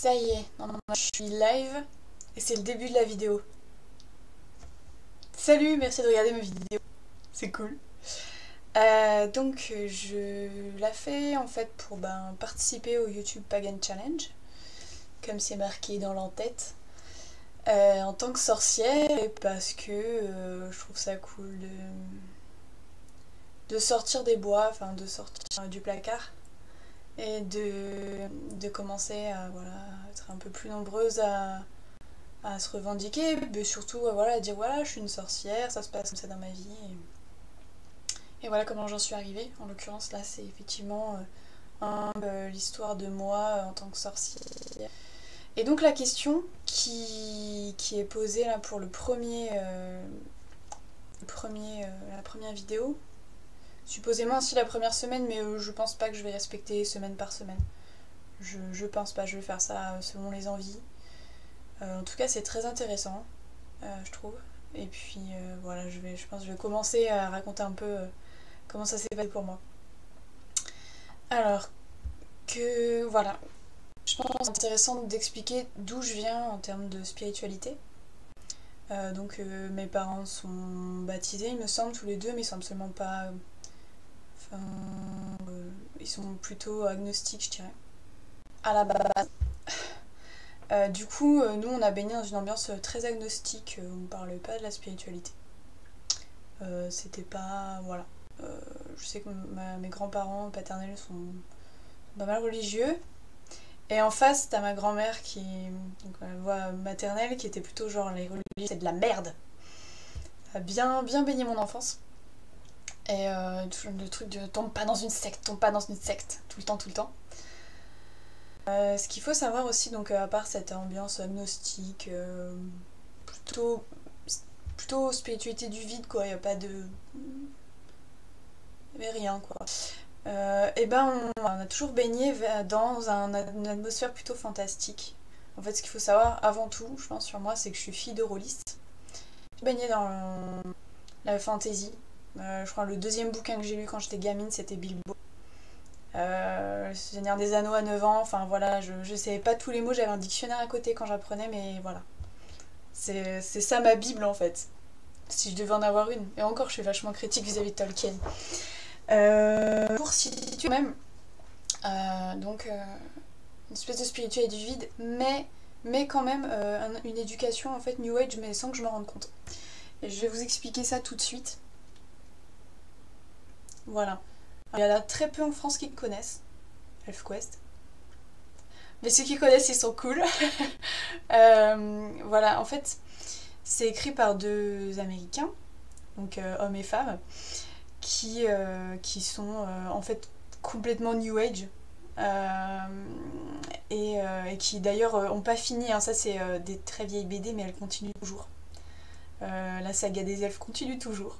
Ça y est, normalement je suis live et c'est le début de la vidéo. Salut, merci de regarder ma vidéo, c'est cool. Donc je la fais en fait pour participer au YouTube Pagan Challenge, comme c'est marqué dans l'entête, en tant que sorcière, et parce que je trouve ça cool de sortir des bois, enfin de sortir du placard. Et de commencer à être un peu plus nombreuses à se revendiquer, mais surtout à dire voilà, je suis une sorcière, ça se passe comme ça dans ma vie. Et voilà comment j'en suis arrivée. En l'occurrence, là, c'est effectivement l'histoire de moi en tant que sorcière. Et donc la question qui est posée là pour la première vidéo, supposément aussi la première semaine, mais je pense pas que je vais respecter semaine par semaine. Je pense pas, je vais faire ça selon les envies. En tout cas, c'est très intéressant, je trouve. Et puis voilà, je pense que je vais commencer à raconter un peu comment ça s'est passé pour moi. Alors que voilà, je pense que c'est intéressant d'expliquer d'où je viens en termes de spiritualité. Mes parents sont baptisés, il me semble, tous les deux, mais ils sont absolument pas. Ils sont plutôt agnostiques, je dirais. À la base. Du coup, nous on a baigné dans une ambiance très agnostique, on parlait pas de la spiritualité. C'était pas. Voilà. Je sais que mes grands-parents paternels sont pas mal religieux. Et en face, t'as ma grand-mère donc la voix maternelle, qui était plutôt genre les religieux, c'est de la merde. Ça a bien baigné mon enfance. Et le truc de tombe pas dans une secte, tout le temps. Ce qu'il faut savoir aussi, donc à part cette ambiance agnostique, plutôt spiritualité du vide, quoi, il n'y a pas de. Il n'y avait rien, quoi. On a toujours baigné dans une atmosphère plutôt fantastique. En fait, ce qu'il faut savoir avant tout, je pense, sur moi, c'est que je suis fille de rôliste. J'ai baigné dans la fantasy. Je crois que le deuxième bouquin que j'ai lu quand j'étais gamine, c'était Bilbo. Le Seigneur des Anneaux à 9 ans, enfin voilà, je savais pas tous les mots, j'avais un dictionnaire à côté quand j'apprenais, mais voilà. C'est ça ma Bible en fait, si je devais en avoir une. Et encore, je suis vachement critique vis-à-vis de Tolkien. Pour situer même, une espèce de spiritualité du vide, mais quand même une éducation en fait New Age, mais sans que je m'en rende compte. Et je vais vous expliquer ça tout de suite. Voilà. Alors, il y en a très peu en France qui connaissent ElfQuest. Mais ceux qui connaissent, ils sont cool. Voilà, en fait, c'est écrit par deux Américains, donc hommes et femmes, qui sont en fait complètement New Age. Et qui d'ailleurs ont pas fini, hein. Ça c'est des très vieilles BD, mais elles continuent toujours. La saga des elfes continue toujours.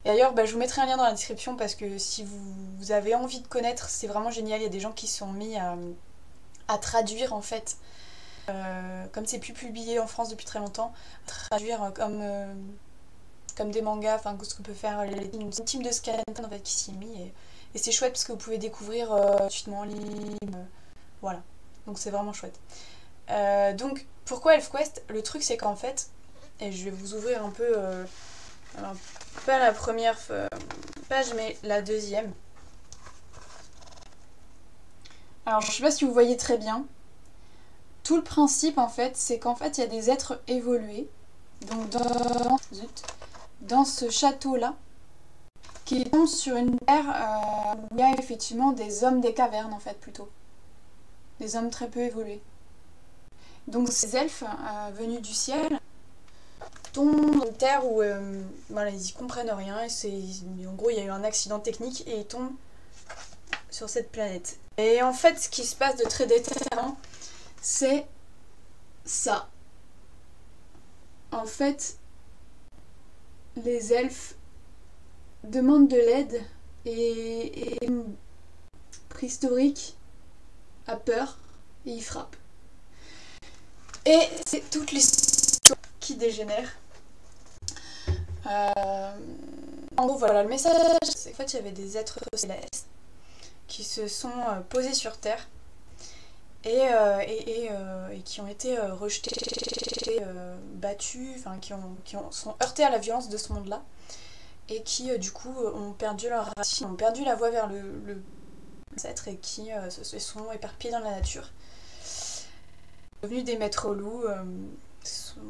Et d'ailleurs, je vous mettrai un lien dans la description parce que si vous avez envie de connaître, c'est vraiment génial. Il y a des gens qui se sont mis à traduire en fait, comme c'est plus publié en France depuis très longtemps, traduire comme des mangas, enfin ce que peut faire une team de Skeleton en fait qui s'y est mis. Et c'est chouette parce que vous pouvez découvrir gratuitement en ligne. Voilà, donc c'est vraiment chouette. Donc pourquoi ElfQuest? Le truc c'est qu'en fait, et je vais vous ouvrir un peu. Alors, pas la première page, mais la deuxième. Alors, je sais pas si vous voyez très bien. Tout le principe, en fait, c'est qu'en fait, il y a des êtres évolués. Donc, dans ce château-là, qui tombe sur une terre où il y a effectivement des hommes des cavernes, en fait, plutôt. Des hommes très peu évolués. Donc, ces elfes venus du ciel tombent dans une terre où ils y comprennent rien. En gros, il y a eu un accident technique et ils tombent sur cette planète. Et en fait, ce qui se passe de très déterminant, c'est ça. En fait, les elfes demandent de l'aide et préhistorique a peur et il frappe. Et c'est toute l'histoire qui dégénère. En gros, voilà, le message, c'est qu'en fait, il y avait des êtres célestes qui se sont posés sur Terre et qui ont été rejetés, battus, enfin sont heurtés à la violence de ce monde-là, et qui du coup ont perdu leur racine, ont perdu la voie vers le ancêtre et qui se sont éparpillés dans la nature. Devenus des maîtres loups, sont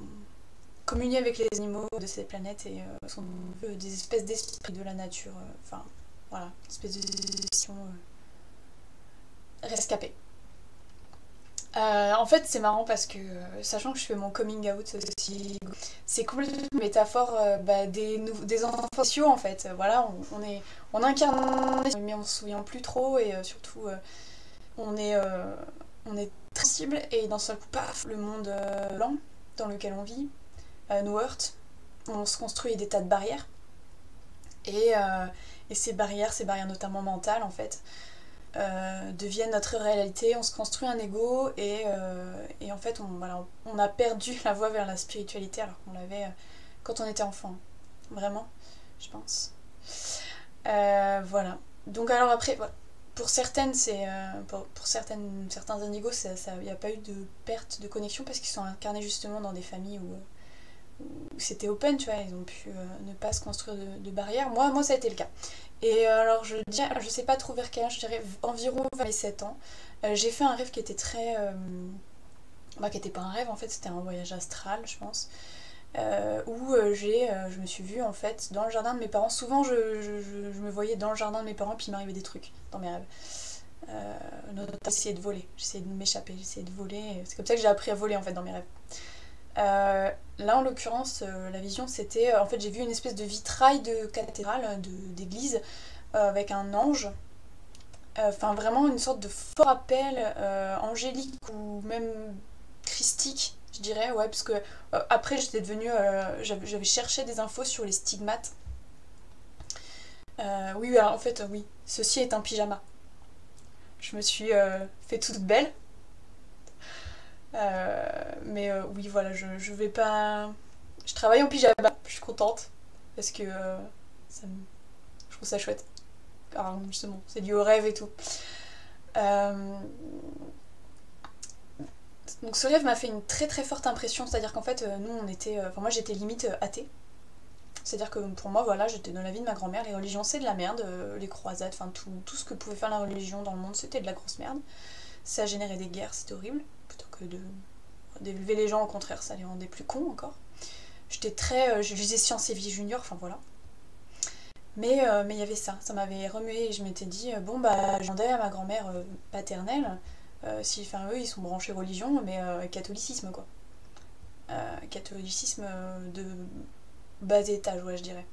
communiés avec les animaux de cette planète et sont des espèces d'esprits de la nature, enfin voilà, une espèce de rescapés. En fait, c'est marrant parce que, sachant que je fais mon coming out aussi, c'est complètement une métaphore des enfants sociaux en fait. Voilà, on incarne, mais on se souvient plus trop et surtout, on est très sensible et d'un seul coup, paf, le monde blanc dans lequel on vit nous heurte. On se construit des tas de barrières et ces barrières notamment mentales en fait, deviennent notre réalité, on se construit un ego et en fait on a perdu la voie vers la spiritualité alors qu'on l'avait quand on était enfant. Vraiment, je pense. Voilà. Donc alors après, voilà. Pour certaines, pour certains indigos, il n'y a pas eu de perte de connexion parce qu'ils sont incarnés justement dans des familles où c'était open, tu vois, ils ont pu ne pas se construire de barrières. Moi, ça a été le cas. Et alors, je sais pas trop vers quel âge, je dirais environ vers les 7 ans. J'ai fait un rêve qui était très... qui était pas un rêve, en fait, c'était un voyage astral, je pense. Où je me suis vue, en fait, dans le jardin de mes parents. Souvent, je me voyais dans le jardin de mes parents, puis il m'arrivait des trucs dans mes rêves. Notamment, j'essayais de voler, j'essayais de m'échapper, j'essayais de voler. C'est comme ça que j'ai appris à voler, en fait, dans mes rêves. Là en l'occurrence la vision c'était en fait j'ai vu une espèce de vitrail de cathédrale, d'église avec un ange, enfin vraiment une sorte de fort appel angélique ou même christique je dirais, ouais, parce que après j'étais devenue j'avais cherché des infos sur les stigmates. Oui alors, en fait oui, ceci est un pyjama, je me suis fait toute belle. Mais oui, voilà, je vais pas. Je travaille en pyjama, je suis contente parce que je trouve ça chouette. Alors, justement, c'est lié au rêve et tout. Euh, Donc, ce rêve m'a fait une très très forte impression, c'est-à-dire qu'en fait, nous on était. Enfin, moi j'étais limite athée. C'est-à-dire que pour moi, voilà, j'étais dans la vie de ma grand-mère, les religions c'est de la merde, les croisades, enfin tout ce que pouvait faire la religion dans le monde c'était de la grosse merde. Ça générait des guerres, c'était horrible, plutôt que d'élever les gens, au contraire, ça les rendait plus cons encore. J'étais très... je lisais Science et Vie Junior, enfin voilà. Mais il y avait ça m'avait remué et je m'étais dit, bon bah, je demandais à ma grand-mère paternelle, si, enfin eux ils sont branchés religion, mais catholicisme quoi. Catholicisme de bas étage, ouais je dirais.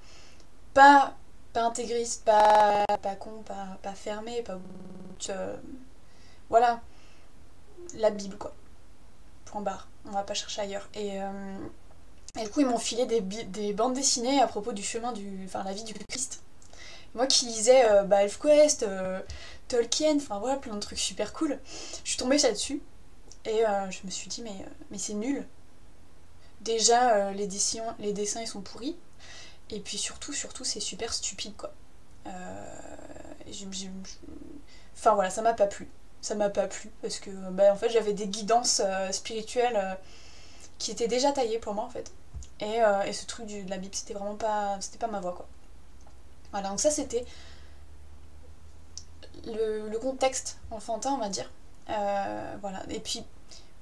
Pas, pas intégriste, pas con, pas fermé, pas... voilà, la Bible quoi. Point barre, on va pas chercher ailleurs. Et du coup, ils m'ont filé des bandes dessinées à propos du chemin enfin, la vie du Christ. Moi qui lisais ElfQuest, Tolkien, enfin voilà, plein de trucs super cool, je suis tombée là-dessus et je me suis dit, mais c'est nul. Déjà, les dessins ils sont pourris, et puis surtout, c'est super stupide quoi. Enfin voilà, ça m'a pas plu. Ça m'a pas plu parce que en fait j'avais des guidances spirituelles qui étaient déjà taillées pour moi en fait. Et ce truc de la Bible c'était vraiment pas, c'était pas ma voix quoi. Voilà, donc ça c'était le contexte enfantin on va dire. Voilà, et puis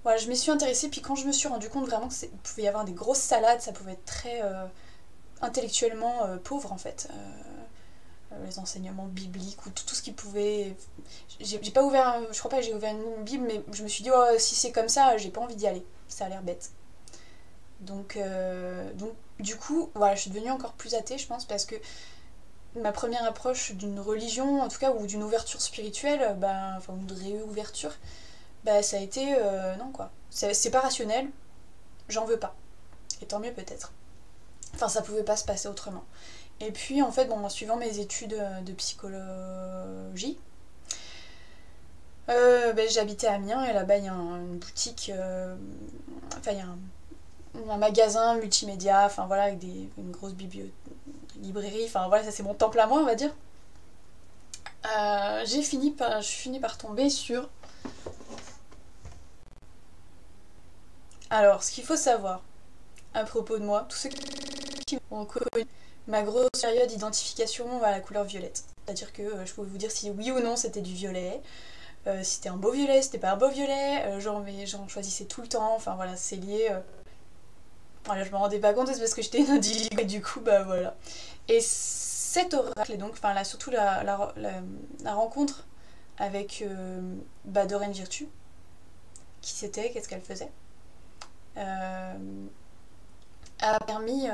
voilà, je m'y suis intéressée, puis quand je me suis rendu compte vraiment que pouvait y avoir des grosses salades, ça pouvait être très intellectuellement pauvre en fait. Les enseignements bibliques ou tout ce qui pouvait... J'ai pas ouvert, je crois pas que j'ai ouvert une Bible, mais je me suis dit, oh, si c'est comme ça, j'ai pas envie d'y aller. Ça a l'air bête. Donc du coup, voilà, je suis devenue encore plus athée, je pense, parce que ma première approche d'une religion, en tout cas, ou d'une ouverture spirituelle, enfin, une réouverture, ça a été, non quoi. C'est pas rationnel, j'en veux pas. Et tant mieux peut-être. Enfin, ça pouvait pas se passer autrement. Et puis en fait, bon, en suivant mes études de psychologie, j'habitais à Amiens et là-bas il y a une boutique, enfin il y a un magasin multimédia, enfin voilà, avec une grosse librairie, enfin voilà, ça c'est mon temple à moi on va dire. Je finis par tomber sur Alors, ce qu'il faut savoir à propos de moi, tous ceux qui ont connu ma grosse période d'identification à la couleur violette. C'est-à-dire que je pouvais vous dire si oui ou non c'était du violet, si c'était un beau violet, si c'était pas un beau violet, j'en choisissais tout le temps, enfin voilà, c'est lié... Voilà, je me rendais pas compte, c'est parce que j'étais une individu, et du coup, bah voilà. Et cet oracle, et donc, enfin là, surtout la rencontre avec bah, Doreen Virtue, qui c'était, qu'est-ce qu'elle faisait, a permis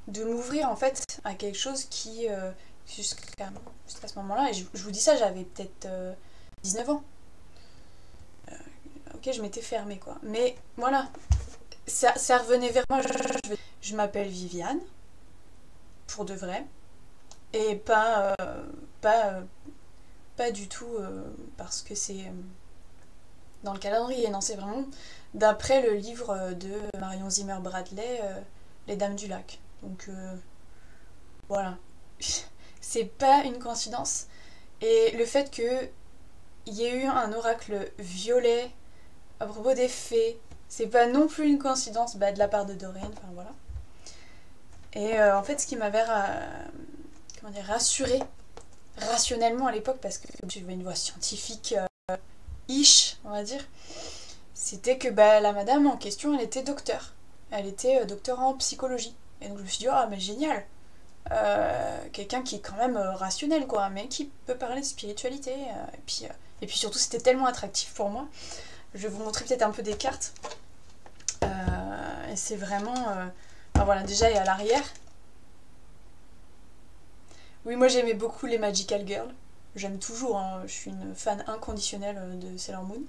de m'ouvrir en fait à quelque chose qui, jusqu'à ce moment-là, et je vous dis ça, j'avais peut-être 19 ans. Ok, je m'étais fermée quoi. Mais voilà, ça revenait vers moi. Je m'appelle Viviane, pour de vrai, et pas, pas du tout parce que c'est dans le calendrier. Non, c'est vraiment d'après le livre de Marion Zimmer Bradley, Les Dames du Lac. Donc voilà, c'est pas une coïncidence. Et le fait que il y ait eu un oracle violet à propos des fées, c'est pas non plus une coïncidence bah, de la part de Doreen, enfin voilà. Et en fait, ce qui m'avait comment dire, rassurée rationnellement à l'époque, parce que j'avais une voix scientifique ish, on va dire, c'était que bah, la madame en question, elle était docteur. Elle était docteur en psychologie. Et donc je me suis dit, oh mais génial, quelqu'un qui est quand même rationnel, quoi, mais qui peut parler de spiritualité. Et puis surtout, c'était tellement attractif pour moi. Je vais vous montrer peut-être un peu des cartes. Et c'est vraiment... enfin voilà, déjà, et à l'arrière. Oui, moi j'aimais beaucoup les Magical Girls. J'aime toujours, hein, je suis une fan inconditionnelle de Sailor Moon.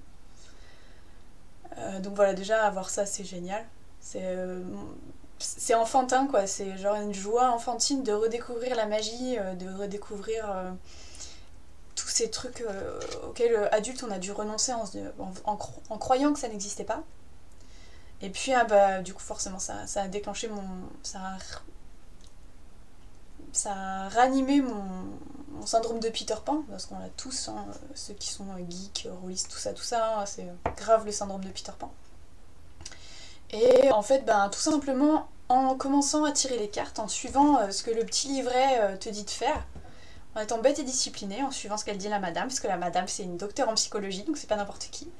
Donc voilà, déjà, avoir ça, c'est génial. C'est enfantin, quoi. C'est genre une joie enfantine de redécouvrir la magie, de redécouvrir tous ces trucs auxquels adultes on a dû renoncer en croyant que ça n'existait pas. Et puis, ah bah, du coup, forcément, ça a déclenché mon... Ça a ranimé mon syndrome de Peter Pan, parce qu'on l'a tous, hein, ceux qui sont geeks, rôlistes, tout ça, hein, c'est grave le syndrome de Peter Pan. Et en fait, ben, tout simplement, en commençant à tirer les cartes, en suivant ce que le petit livret te dit de faire, en étant bête et disciplinée, en suivant ce qu'elle dit la madame, parce que la madame c'est une docteure en psychologie, donc c'est pas n'importe qui,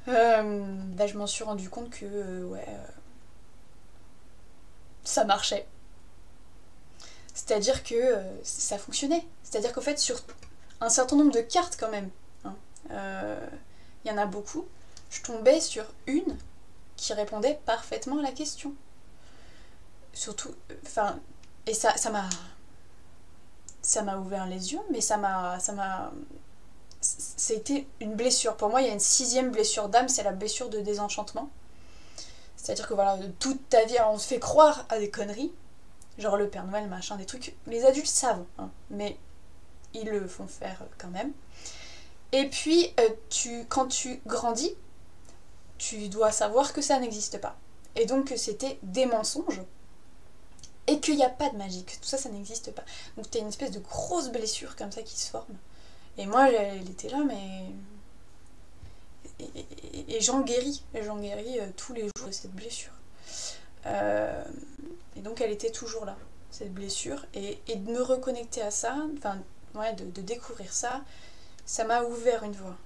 ben, je m'en suis rendu compte que ouais, ça marchait. C'est-à-dire que ça fonctionnait. C'est-à-dire qu'en fait, sur un certain nombre de cartes quand même, hein, y en a beaucoup, je tombais sur une qui répondait parfaitement à la question. Surtout, enfin, et ça m'a ouvert les yeux, mais c'était une blessure. Pour moi, il y a une 6e blessure d'âme, c'est la blessure de désenchantement. C'est-à-dire que voilà, toute ta vie, alors on te fait croire à des conneries, genre le Père Noël, machin, des trucs. Les adultes savent, hein, mais ils le font faire quand même. Et puis, quand tu grandis, tu dois savoir que ça n'existe pas. Et donc que c'était des mensonges. Et qu'il n'y a pas de magie, que tout ça, ça n'existe pas. Donc t'as une espèce de grosse blessure comme ça qui se forme. Et moi, elle était là, mais... Et j'en guéris. Et j'en guéris tous les jours de cette blessure. Et donc elle était toujours là, cette blessure. Et de me reconnecter à ça, enfin, ouais, de découvrir ça, ça m'a ouvert une voie.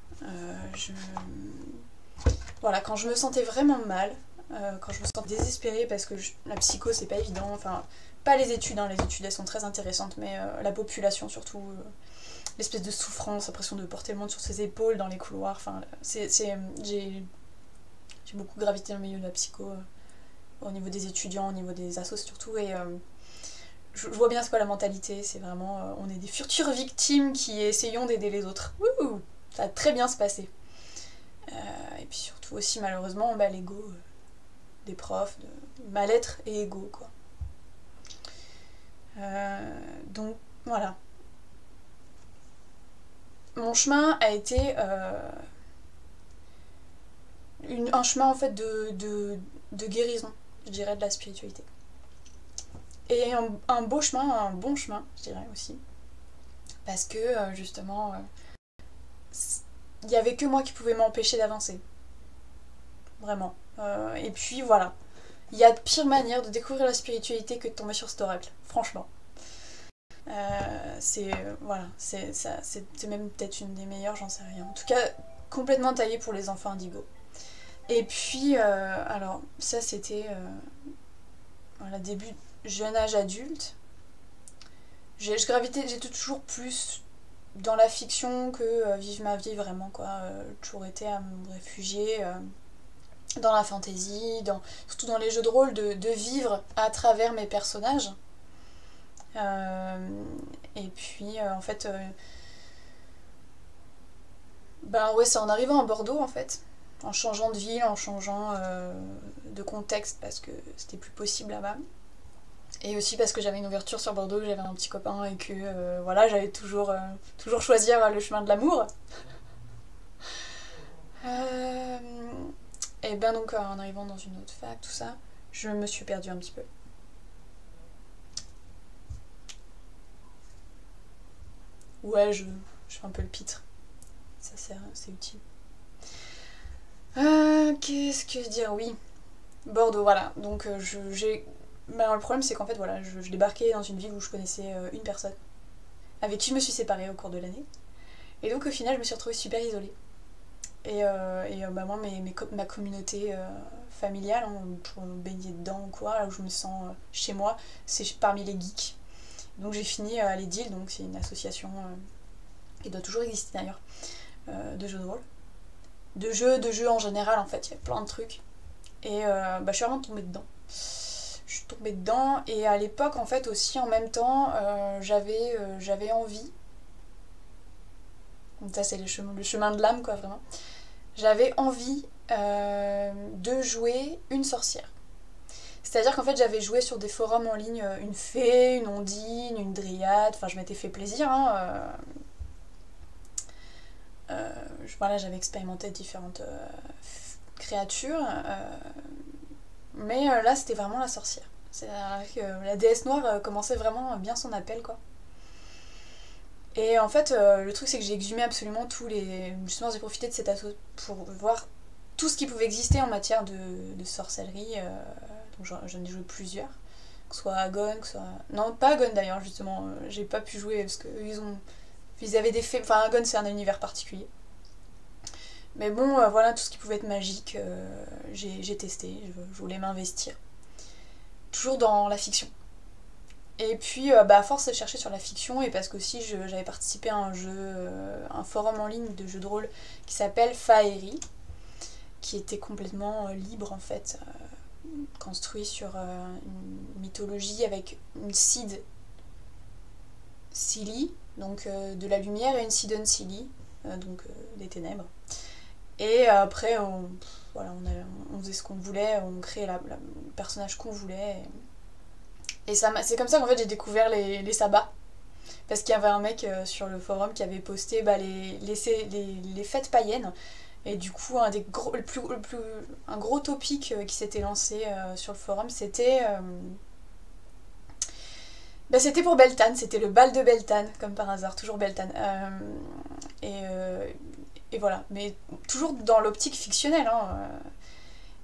Voilà, quand je me sentais vraiment mal, quand je me sentais désespérée parce que la psycho c'est pas évident, enfin pas les études, hein, les études elles sont très intéressantes, mais la population surtout, l'espèce de souffrance, l'impression de porter le monde sur ses épaules dans les couloirs, enfin j'ai beaucoup gravité dans le milieu de la psycho, au niveau des étudiants, au niveau des assos surtout, et je vois bien c'est quoi la mentalité, c'est vraiment on est des futures victimes qui essayons d'aider les autres. Wouhou, ça va très bien se passer. Et puis surtout aussi malheureusement bah, l'ego des profs, de mal-être et ego quoi. Donc voilà. Mon chemin a été un chemin en fait de guérison, je dirais, de la spiritualité. Et un beau chemin, un bon chemin, je dirais aussi. Parce que justement, il n'y avait que moi qui pouvais m'empêcher d'avancer. vraiment. Et puis voilà, il y a de pires manières de découvrir la spiritualité que de tomber sur cet oracle, franchement. Voilà, c'est même peut-être une des meilleures, j'en sais rien. En tout cas, complètement taillé pour les enfants indigos. Et puis, alors, ça c'était voilà, début jeune âge adulte. J'étais toujours plus dans la fiction que vivre ma vie vraiment, quoi. J'ai toujours été à me réfugier dans la fantaisie, surtout dans les jeux de rôle, de vivre à travers mes personnages. Et puis, en fait, ben ouais, c'est en arrivant à Bordeaux, en fait, en changeant de ville, en changeant de contexte, parce que c'était plus possible là-bas. Et aussi parce que j'avais une ouverture sur Bordeaux, que j'avais un petit copain et que voilà, j'allais toujours choisir le chemin de l'amour. Et ben donc en arrivant dans une autre fac, tout ça, je me suis perdue un petit peu. Ouais, je fais un peu le pitre. Ça sert, c'est utile. Qu'est-ce que dire? Oui, Bordeaux, voilà. Donc j'ai... Ben, le problème c'est qu'en fait voilà, je débarquais dans une ville où je connaissais une personne avec qui je me suis séparée au cours de l'année. Et donc au final je me suis retrouvée super isolée. Bah, moi ma communauté familiale, hein, pour me baigner dedans ou quoi, là où je me sens chez moi, c'est parmi les geeks. Donc j'ai fini à l'Edil, donc c'est une association qui doit toujours exister d'ailleurs, de jeux de rôle. De jeux en général en fait, il y a plein de trucs. Et bah, je suis vraiment tombée dedans. Je suis tombée dedans et à l'époque en fait aussi en même temps j'avais envie, donc ça c'est le chemin de l'âme quoi vraiment, j'avais envie de jouer une sorcière. C'est-à-dire qu'en fait j'avais joué sur des forums en ligne une fée, une ondine, une dryade, enfin je m'étais fait plaisir, hein, voilà, j'avais expérimenté différentes créatures, mais là c'était vraiment la sorcière. C'est-à-dire que la déesse noire commençait vraiment bien son appel quoi. Et en fait, le truc c'est que j'ai exhumé absolument tous les... Justement, j'ai profité de cet asso pour voir tout ce qui pouvait exister en matière de sorcellerie. Donc j'en ai joué plusieurs. Que ce soit Agon, que ce soit... Non, pas Agon d'ailleurs, justement. J'ai pas pu jouer parce qu'ils ont... Ils avaient des faits... Enfin, Agon c'est un univers particulier. Mais bon, voilà, tout ce qui pouvait être magique, j'ai testé. Je voulais m'investir. Toujours dans la fiction. Et puis, bah, à force de chercher sur la fiction, et parce qu'aussi j'avais participé à un jeu, un forum en ligne de jeux de rôle qui s'appelle Faerie, qui était complètement libre en fait, construit sur une mythologie avec une Cid Cili, donc de la lumière, et une Sidon Cili, donc des ténèbres. Et après, voilà, on faisait ce qu'on voulait, on créait le personnage qu'on voulait. Et c'est comme ça qu'en fait j'ai découvert les sabbats. Parce qu'il y avait un mec sur le forum qui avait posté bah, les fêtes païennes. Et du coup, un gros topic qui s'était lancé sur le forum, c'était pour Beltane, c'était le bal de Beltane, comme par hasard, toujours Beltane. Et voilà, mais toujours dans l'optique fictionnelle. Hein,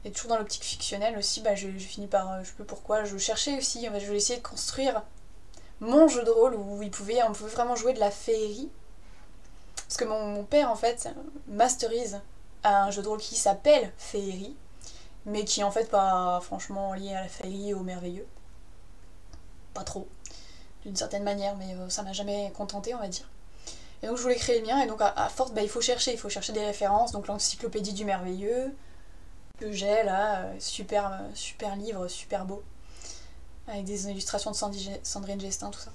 et toujours dans l'optique fictionnelle aussi, bah, j'ai fini par, je sais pas pourquoi, je cherchais aussi, je voulais essayer de construire mon jeu de rôle où on pouvait vraiment jouer de la féerie. Parce que mon père, en fait, masterise un jeu de rôle qui s'appelle Féerie, mais qui est en fait pas franchement lié à la féerie, au merveilleux. Pas trop, d'une certaine manière, mais ça m'a jamais contenté, on va dire. Et donc je voulais créer le mien, et donc à force, bah, il faut chercher des références, donc l'encyclopédie du merveilleux, que j'ai là, super livre, super beau, avec des illustrations de Sandrine Gestin, tout ça.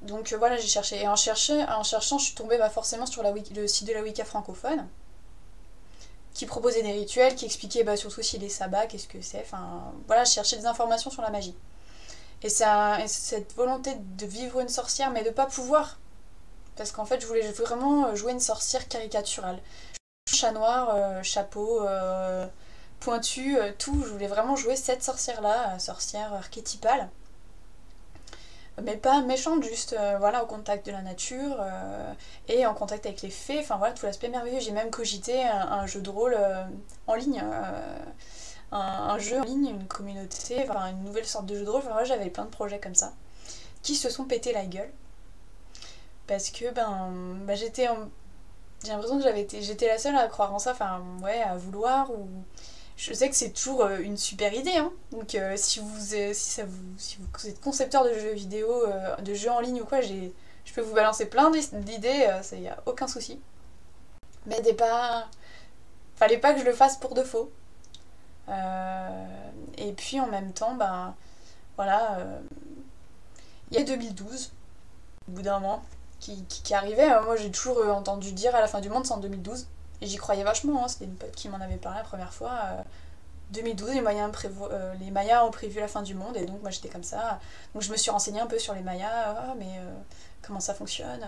Donc voilà, j'ai cherché. Et en cherchant, je suis tombée forcément sur le site de la Wicca francophone, qui proposait des rituels, qui expliquait surtout si les sabbats, qu'est-ce que c'est. Enfin, voilà, je cherchais des informations sur la magie. Et cette volonté de vivre une sorcière, mais de pas pouvoir. Parce qu'en fait, je voulais vraiment jouer une sorcière caricaturale. Chat noir, chapeau, pointu, tout. Je voulais vraiment jouer cette sorcière-là, sorcière archétypale. mais pas méchante, juste voilà, au contact de la nature et en contact avec les fées, enfin voilà, tout l'aspect merveilleux. J'ai même cogité un jeu de rôle en ligne, un jeu en ligne, une communauté, enfin une nouvelle sorte de jeu de rôle, enfin moi j'avais plein de projets comme ça, qui se sont pété la gueule, parce que j'étais j'ai l'impression que j'étais la seule à croire en ça, enfin ouais, à vouloir, ou je sais que c'est toujours une super idée, hein. Donc si vous êtes concepteur de jeux vidéo, de jeux en ligne ou quoi, je peux vous balancer plein d'idées, ça y a aucun souci. Mais fallait pas que je le fasse pour de faux. Et puis en même temps, voilà, il y a 2012, au bout d'un moment, qui arrivait. Moi j'ai toujours entendu dire à la fin du monde c'est en 2012. Et j'y croyais vachement, hein. C'était une pote qui m'en avait parlé la première fois. 2012, les Mayas ont prévu la fin du monde, et donc moi j'étais comme ça. Donc je me suis renseignée un peu sur les Mayas, comment ça fonctionne,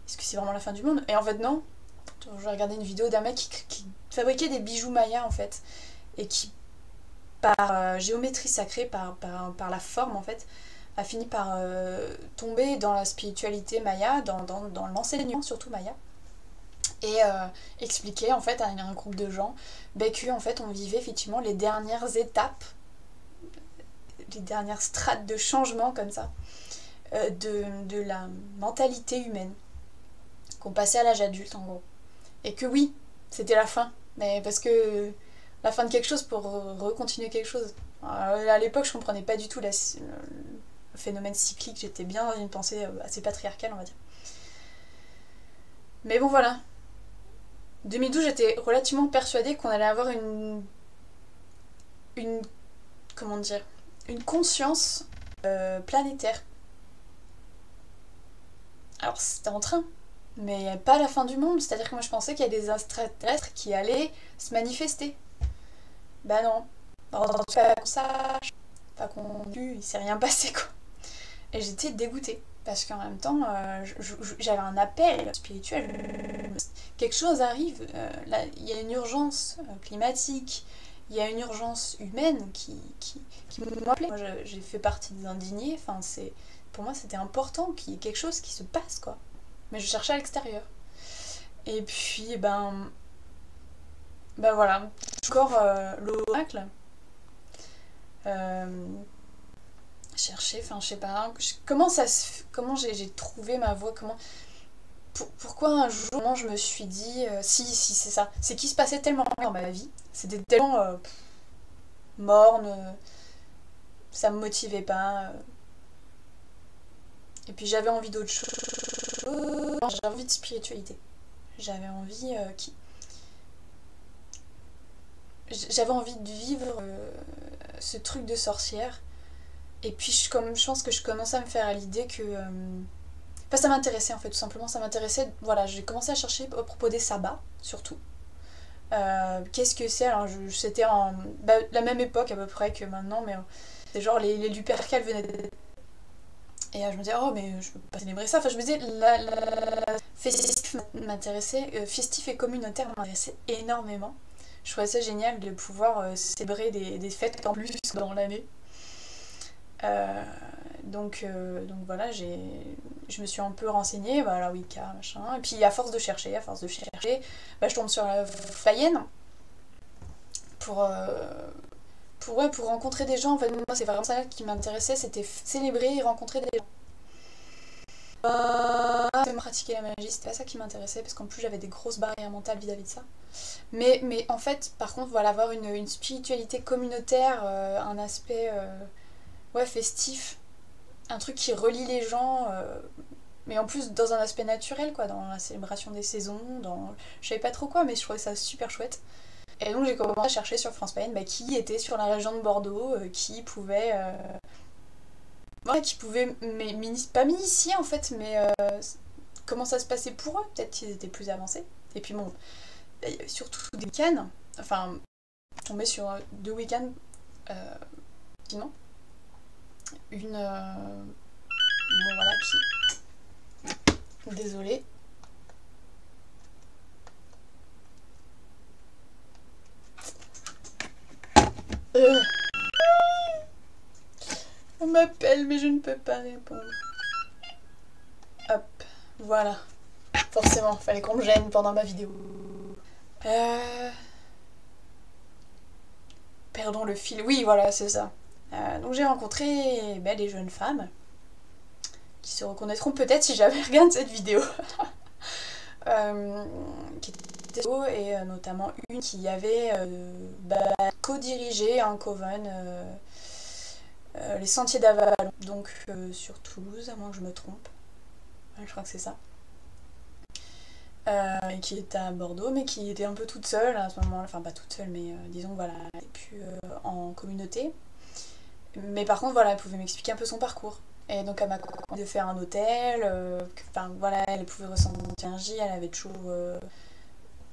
est-ce que c'est vraiment la fin du monde? Et en fait non. J'ai regardé une vidéo d'un mec qui fabriquait des bijoux Mayas en fait, et qui par géométrie sacrée, par la forme en fait, a fini par tomber dans la spiritualité Maya, dans l'enseignement surtout Maya, et expliquer en fait à un groupe de gens que en fait on vivait effectivement les dernières étapes, les dernières strates de changement comme ça, de la mentalité humaine, qu'on passait à l'âge adulte en gros. Et que oui, c'était la fin, mais parce que la fin de quelque chose pour recontinuer quelque chose. À l'époque, je comprenais pas du tout le phénomène cyclique, j'étais bien dans une pensée assez patriarcale, on va dire. Mais bon, voilà. 2012, j'étais relativement persuadée qu'on allait avoir une comment dire, une conscience planétaire. Alors, c'était en train, mais pas la fin du monde, c'est-à-dire que moi je pensais qu'il y a des extraterrestres qui allaient se manifester. Bah non. En tout cas, qu'on sache, pas qu'on tue, il s'est rien passé quoi. Et j'étais dégoûtée. Parce qu'en même temps, j'avais un appel spirituel. Quelque chose arrive. Là, il y a une urgence climatique, il y a une urgence humaine qui m'appelait. Moi, j'ai fait partie des indignés. Enfin, pour moi, c'était important qu'il y ait quelque chose qui se passe, quoi. Mais je cherchais à l'extérieur. Et puis, voilà. Encore l'oracle. Chercher, enfin je sais pas, comment j'ai trouvé ma voie, pourquoi un jour je me suis dit, si c'est ça, c'est qu'il se passait tellement rien dans ma vie, c'était tellement morne, ça me motivait pas, et puis j'avais envie d'autre chose, j'avais envie de spiritualité, j'avais envie j'avais envie de vivre ce truc de sorcière. Et puis je pense que je commençais à me faire à l'idée que... ça m'intéressait en fait, tout simplement, ça m'intéressait. Voilà, j'ai commencé à chercher à propos des sabbats, surtout. Qu'est-ce que c'est? Alors c'était la même époque à peu près que maintenant, mais c'est genre les Lupercales venaient d'être... Et je me disais, oh mais je peux pas célébrer ça. Enfin je me disais, la festif m'intéressait, festif et communautaire m'intéressait énormément. Je trouvais ça génial de pouvoir célébrer des fêtes en plus dans l'année. Donc voilà, je me suis un peu renseignée, la Wicca, machin, et puis à force de chercher, je tombe sur la Fayenne pour rencontrer des gens. En fait, moi c'est vraiment ça qui m'intéressait, c'était célébrer et rencontrer des gens. Pratiquer la magie, c'était pas ça qui m'intéressait, parce qu'en plus j'avais des grosses barrières mentales vis-à-vis de ça. Mais en fait, par contre, voilà, avoir une spiritualité communautaire, un aspect festif, un truc qui relie les gens, mais en plus dans un aspect naturel, quoi, dans la célébration des saisons, je savais pas trop quoi, mais je trouvais ça super chouette. Et donc j'ai commencé à chercher sur France Payne qui était sur la région de Bordeaux, qui pouvait pas m'initier en fait, mais comment ça se passait pour eux, peut-être qu'ils étaient plus avancés. Et puis bon, il y avait surtout des week-ends, enfin, je tombais sur 2 week-ends, sinon, une... bon voilà, désolée. On m'appelle mais je ne peux pas répondre. Hop, voilà. Forcément, fallait qu'on me gêne pendant ma vidéo. Perdons le fil. Oui, voilà, c'est ça. Donc j'ai rencontré des jeunes femmes qui se reconnaîtront peut-être si jamais regardent cette vidéo. Qui étaient et notamment une qui avait co-dirigé un coven, les Sentiers d'Avalon, donc sur Toulouse, à moins que je me trompe. Ouais, je crois que c'est ça. Et qui était à Bordeaux, mais qui était un peu toute seule à ce moment-là, enfin pas toute seule, mais disons voilà, et puis en communauté. Mais par contre, voilà, elle pouvait m'expliquer un peu son parcours. Et donc elle m'a conseillé de faire un hôtel, enfin voilà, elle pouvait ressentir l'énergie, elle avait toujours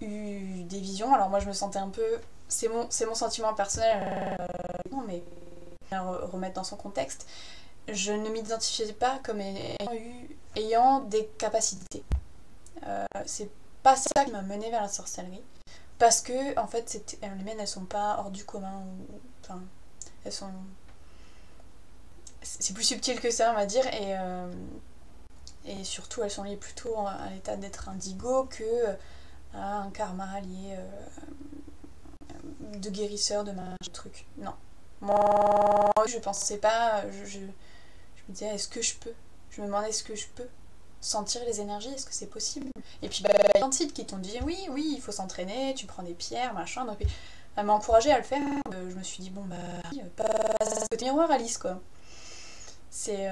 eu des visions. Alors moi je me sentais un peu, c'est mon sentiment personnel, non mais remettre dans son contexte, je ne m'identifiais pas comme ayant des capacités. C'est pas ça qui m'a menée vers la sorcellerie, parce que en fait les miennes elles sont pas hors du commun, enfin elles sont, c'est plus subtil que ça on va dire, et surtout elles sont liées plutôt à l'état d'être indigo que à un karma lié de guérisseur de machin truc. Non, moi je pensais pas, je me disais est-ce que je peux, je me demandais est-ce que je peux sentir les énergies, est-ce que c'est possible? Et puis il y a plein de sites qui t'ont dit oui il faut s'entraîner, tu prends des pierres machin, donc elle m'a encouragée à le faire. Je me suis dit bon pas ce côté miroir Alice quoi. C'est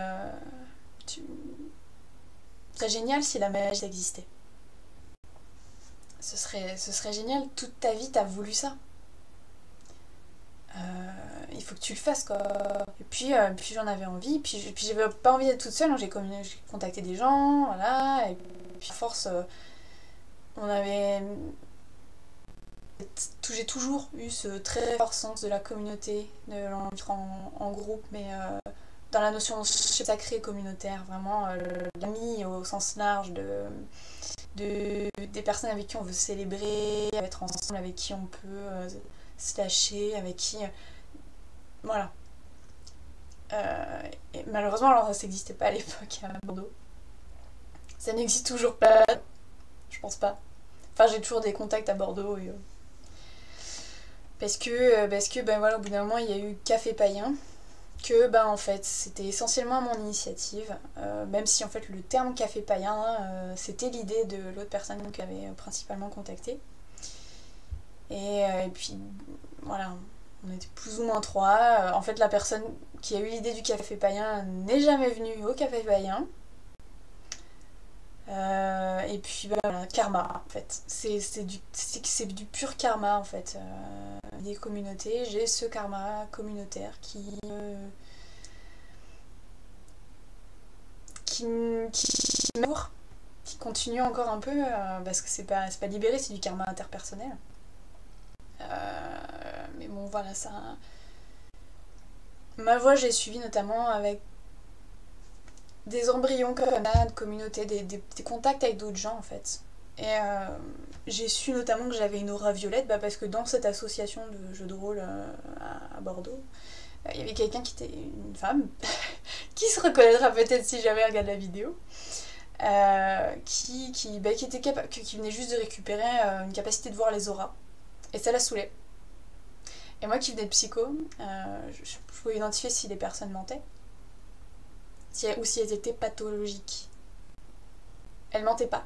serait génial si la magie existait. Ce serait génial, toute ta vie t'as voulu ça. Il faut que tu le fasses quoi. Et puis j'en avais envie, puis j'avais pas envie d'être toute seule, donc j'ai contacté des gens, voilà, et puis à force on avait... J'ai toujours eu ce très fort sens de la communauté, de l'envie en groupe, mais dans la notion sacrée communautaire, vraiment l'ami au sens large des personnes avec qui on veut célébrer, être ensemble, avec qui on peut se lâcher, avec qui... voilà. Et malheureusement, alors ça n'existait pas à l'époque à Bordeaux. Ça n'existe toujours pas, je pense pas. Enfin, j'ai toujours des contacts à Bordeaux. Parce que voilà, au bout d'un moment, il y a eu Café Païen. Que en fait, c'était essentiellement mon initiative. Même si en fait, le terme Café Païen, c'était l'idée de l'autre personne qui avait principalement contacté. Et puis, voilà, on était plus ou moins trois. En fait, la personne qui a eu l'idée du Café Païen n'est jamais venue au Café Païen. Et puis voilà, karma en fait. C'est du pur karma en fait. Des communautés, j'ai ce karma communautaire qui m'ouvre, qui continue encore un peu parce que c'est pas libéré, c'est du karma interpersonnel. Mais bon voilà, ça. Ma voie j'ai suivi notamment avec des embryons comme ça, de communauté, des contacts avec d'autres gens en fait. Et j'ai su notamment que j'avais une aura violette parce que dans cette association de jeux de rôle à Bordeaux, il y avait quelqu'un qui était une femme, qui se reconnaîtra peut-être si jamais elle regarde la vidéo, qui venait juste de récupérer une capacité de voir les auras. Et ça la saoulait. Et moi qui venais de psycho, je pouvais identifier si les personnes mentaient, ou si elles étaient pathologiques. Elles mentaient pas.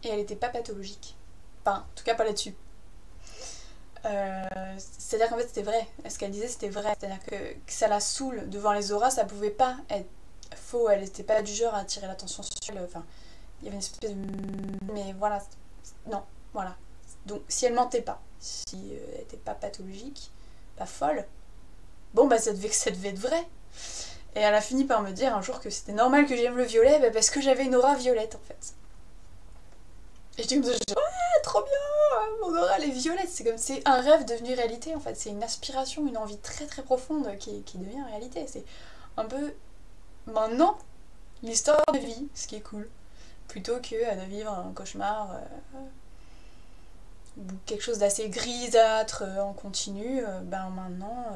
Et elle était pas pathologique. Enfin, en tout cas pas là-dessus. C'est-à-dire qu'en fait c'était vrai. Ce qu'elle disait c'était vrai. C'est-à-dire que ça la saoule devant les auras, ça pouvait pas être faux. Elle était pas du genre à attirer l'attention sur elle. Enfin, il y avait une espèce de... Mais voilà. Non, voilà. Donc si elle mentait pas, si elle était pas pathologique, pas folle, bon ça devait être vrai. Et elle a fini par me dire un jour que c'était normal que j'aime le violet parce que j'avais une aura violette en fait. Et j'étais comme ça, ouais, trop bien, mon aura elle est violette. C'est un rêve devenu réalité en fait. C'est une aspiration, une envie très très profonde qui devient réalité. C'est un peu maintenant l'histoire de vie, ce qui est cool. Plutôt que de vivre un cauchemar ou quelque chose d'assez grisâtre en continu. Maintenant,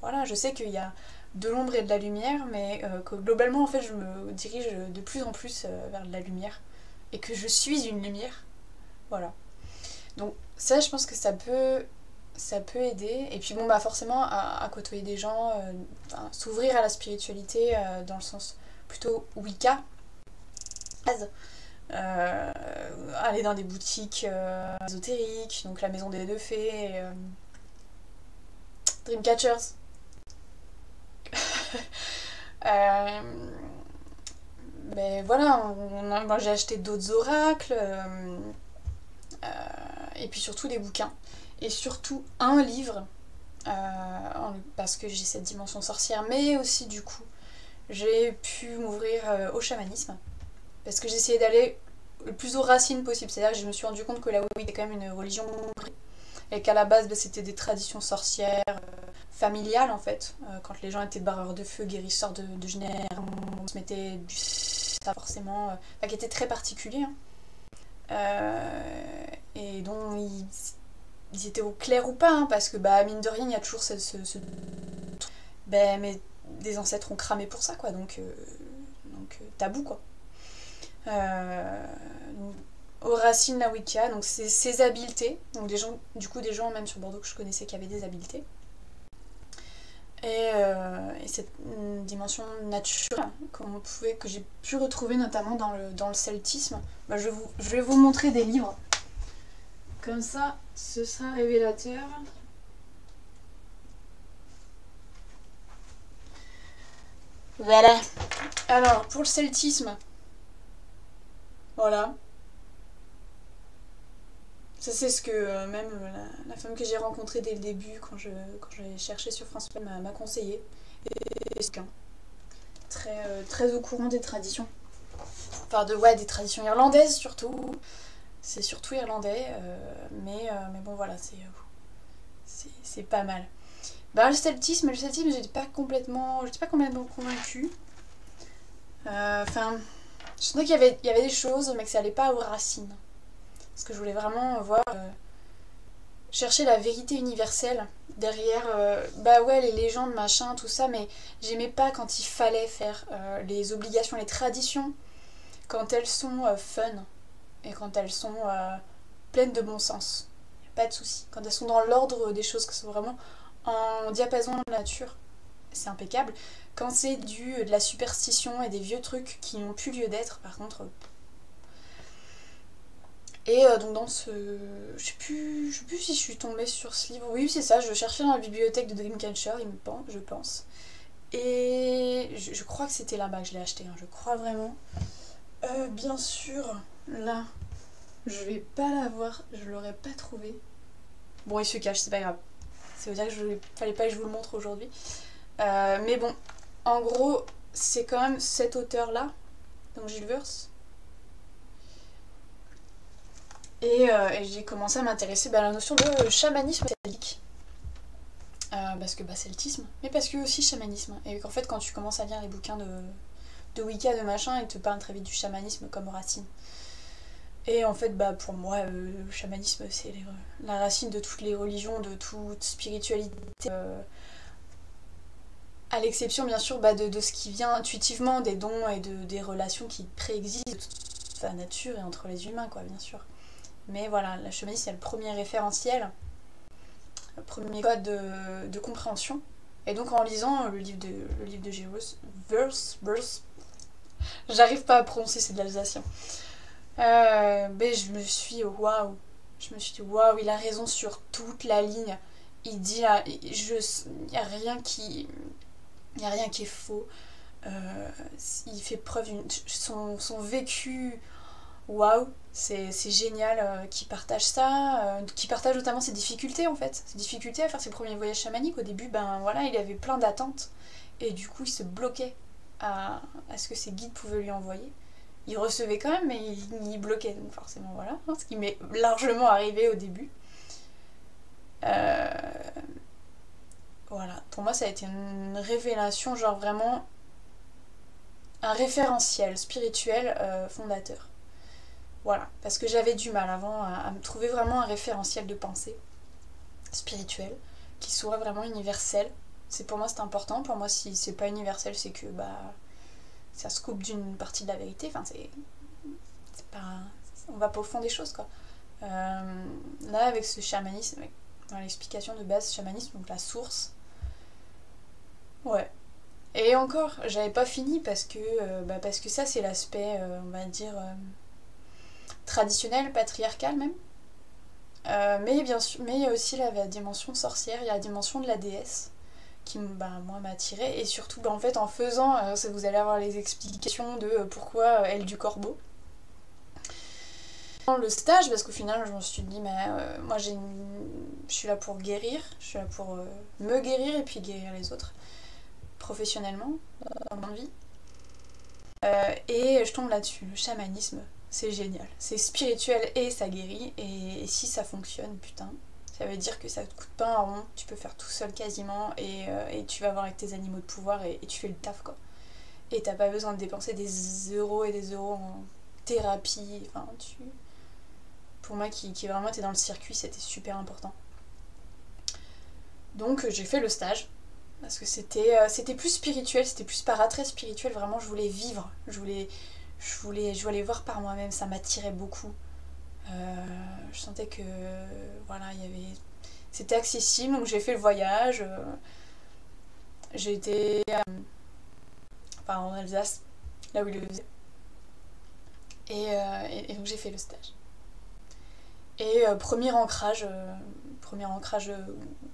voilà, je sais qu'il y a de l'ombre et de la lumière, mais que globalement en fait je me dirige de plus en plus vers de la lumière et que je suis une lumière. Voilà. Donc ça je pense que ça peut aider. Et puis bon bah forcément à côtoyer des gens, s'ouvrir à la spiritualité dans le sens plutôt Wicca, aller dans des boutiques ésotériques, donc la maison des deux fées, Dreamcatchers. euh, mais voilà, moi j'ai acheté d'autres oracles, et puis surtout des bouquins. Et surtout un livre, parce que j'ai cette dimension sorcière, mais aussi du coup j'ai pu m'ouvrir au chamanisme, parce que j'essayais d'aller le plus aux racines possible. C'est-à-dire que je me suis rendu compte que la Wicca était quand même une religion et qu'à la base bah, c'était des traditions sorcières familiales en fait. Quand les gens étaient barreurs de feu, guérisseurs de génères, on se mettait du ça forcément, qui était très particulier. Hein. Et dont ils étaient au clair ou pas, hein, parce que bah mine de rien il y a toujours mais des ancêtres ont cramé pour ça quoi, donc tabou quoi. Aux racines la Wicca, donc c'est ses habiletés, donc des gens même sur Bordeaux que je connaissais qui avaient des habiletés. Et cette dimension naturelle que j'ai pu retrouver notamment dans le celtisme. Bah, je vais vous montrer des livres. Comme ça, ce sera révélateur. Voilà. Alors, pour le celtisme, voilà. Ça, c'est ce que même la femme que j'ai rencontrée dès le début, quand j'ai cherché sur France Play, m'a conseillé. Et c'est très au courant des traditions. Enfin, des traditions irlandaises surtout. C'est surtout irlandais, mais bon, voilà, c'est pas mal. Bah, le celtisme, j'étais pas complètement convaincue. Enfin, je sentais qu'il y avait des choses, mais que ça allait pas aux racines. Parce que je voulais vraiment voir, chercher la vérité universelle derrière, les légendes, machin, tout ça, mais j'aimais pas quand il fallait faire les obligations, les traditions, quand elles sont fun et quand elles sont pleines de bon sens. Y a pas de souci. Quand elles sont dans l'ordre des choses, que ce soit vraiment en diapason de la nature, c'est impeccable. Quand c'est de la superstition et des vieux trucs qui n'ont plus lieu d'être, par contre. Et donc dans ce... Je sais plus si je suis tombée sur ce livre. Oui, c'est ça, je cherchais dans la bibliothèque de Dreamcatcher, je pense. Et je crois que c'était là-bas que je l'ai acheté, hein, je crois vraiment. Bien sûr, là, je vais pas l'avoir, je l'aurais pas trouvé. Bon, il se cache, c'est pas grave. Ça veut dire que fallait pas que je vous le montre aujourd'hui. Mais bon, en gros, c'est quand même cet auteur-là, donc Gilles Verse. Et j'ai commencé à m'intéresser à la notion de chamanisme celtique. Parce que celtisme, mais parce que aussi chamanisme. Et qu'en fait, quand tu commences à lire les bouquins de Wicca, de machin, ils te parlent très vite du chamanisme comme racine. Et en fait, pour moi, le chamanisme, c'est la racine de toutes les religions, de toute spiritualité. À l'exception, bien sûr, de ce qui vient intuitivement des dons et des relations qui préexistent de toute la nature et entre les humains, quoi, bien sûr. Mais voilà, le chamanisme, c'est le premier référentiel, le premier code de compréhension. Et donc, en lisant le livre de Verse, j'arrive pas à prononcer, c'est de l'alsacien. Je me suis dit, waouh, il a raison sur toute la ligne. Il dit là, il y a rien qui est faux. Il fait preuve son vécu. Waouh, c'est génial qu'il partage ça, qu'il partage notamment ses difficultés en fait, ses difficultés à faire ses premiers voyages chamaniques. Au début, il avait plein d'attentes et du coup il se bloquait à ce que ses guides pouvaient lui envoyer. Il recevait quand même, mais il bloquait, donc forcément voilà, ce qui m'est largement arrivé au début. Voilà, pour moi ça a été une révélation, genre vraiment un référentiel spirituel fondateur. Voilà, parce que j'avais du mal avant à me trouver vraiment un référentiel de pensée spirituel qui soit vraiment universel. Pour moi c'est important. Pour moi si c'est pas universel c'est que ça se coupe d'une partie de la vérité. Enfin c'est pas... On va pas au fond des choses quoi. Là avec ce chamanisme, dans l'explication de base chamanisme, donc la source. Ouais. Et encore, j'avais pas fini parce que ça c'est l'aspect, on va dire, traditionnel, patriarcal même. Mais bien sûr, mais il y a aussi la dimension sorcière, il y a la dimension de la déesse qui moi m'a attirée. Et surtout en fait en faisant, vous allez avoir les explications de pourquoi aile du corbeau. Le stage, parce qu'au final je me suis dit moi je suis là pour guérir, je suis là pour me guérir et puis guérir les autres professionnellement dans ma vie. Et je tombe là-dessus, le chamanisme, c'est génial, c'est spirituel et ça guérit, et si ça fonctionne, putain, ça veut dire que ça te coûte pas un rond, tu peux faire tout seul quasiment, et tu vas voir avec tes animaux de pouvoir, et tu fais le taf quoi. Et t'as pas besoin de dépenser des euros et des euros en thérapie, enfin pour moi qui vraiment était dans le circuit, c'était super important. Donc j'ai fait le stage, parce que c'était plus spirituel, c'était plus par attrait spirituel, vraiment je voulais vivre, je voulais voir par moi-même, ça m'attirait beaucoup. Je sentais que voilà, c'était accessible, donc j'ai fait le voyage. J'ai été en Alsace, là où il le faisait. Et donc j'ai fait le stage. Et premier ancrage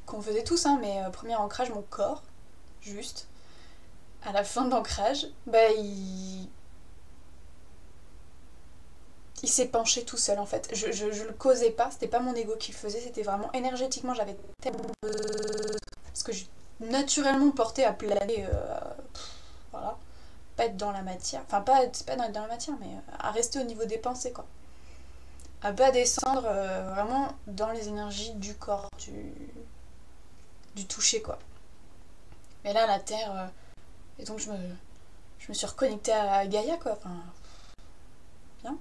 qu'on faisait tous, hein, mais premier ancrage, mon corps, juste. À la fin de l'ancrage, il s'est penché tout seul en fait. Je le causais pas, c'était pas mon ego qui le faisait, c'était vraiment énergétiquement, j'avais tellement besoin. Parce que je suis naturellement portée à planer, voilà, pas être dans la matière, enfin c'est pas dans la matière, mais à rester au niveau des pensées quoi. À pas descendre vraiment dans les énergies du corps, du toucher quoi. Mais là la terre, et donc je me suis reconnectée à Gaïa quoi, enfin bien.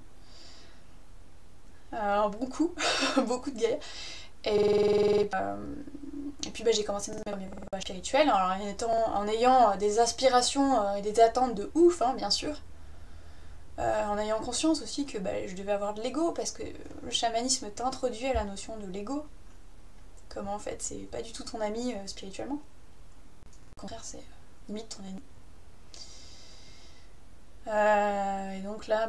Un bon coup, beaucoup de Gaïa. Et puis j'ai commencé mes voyages spirituels en ayant des aspirations et des attentes de ouf, hein, bien sûr. En ayant conscience aussi que je devais avoir de l'ego, parce que le chamanisme t'introduit à la notion de l'ego. Comme en fait, c'est pas du tout ton ami spirituellement. Au contraire, c'est limite ton ennemi. Et donc là,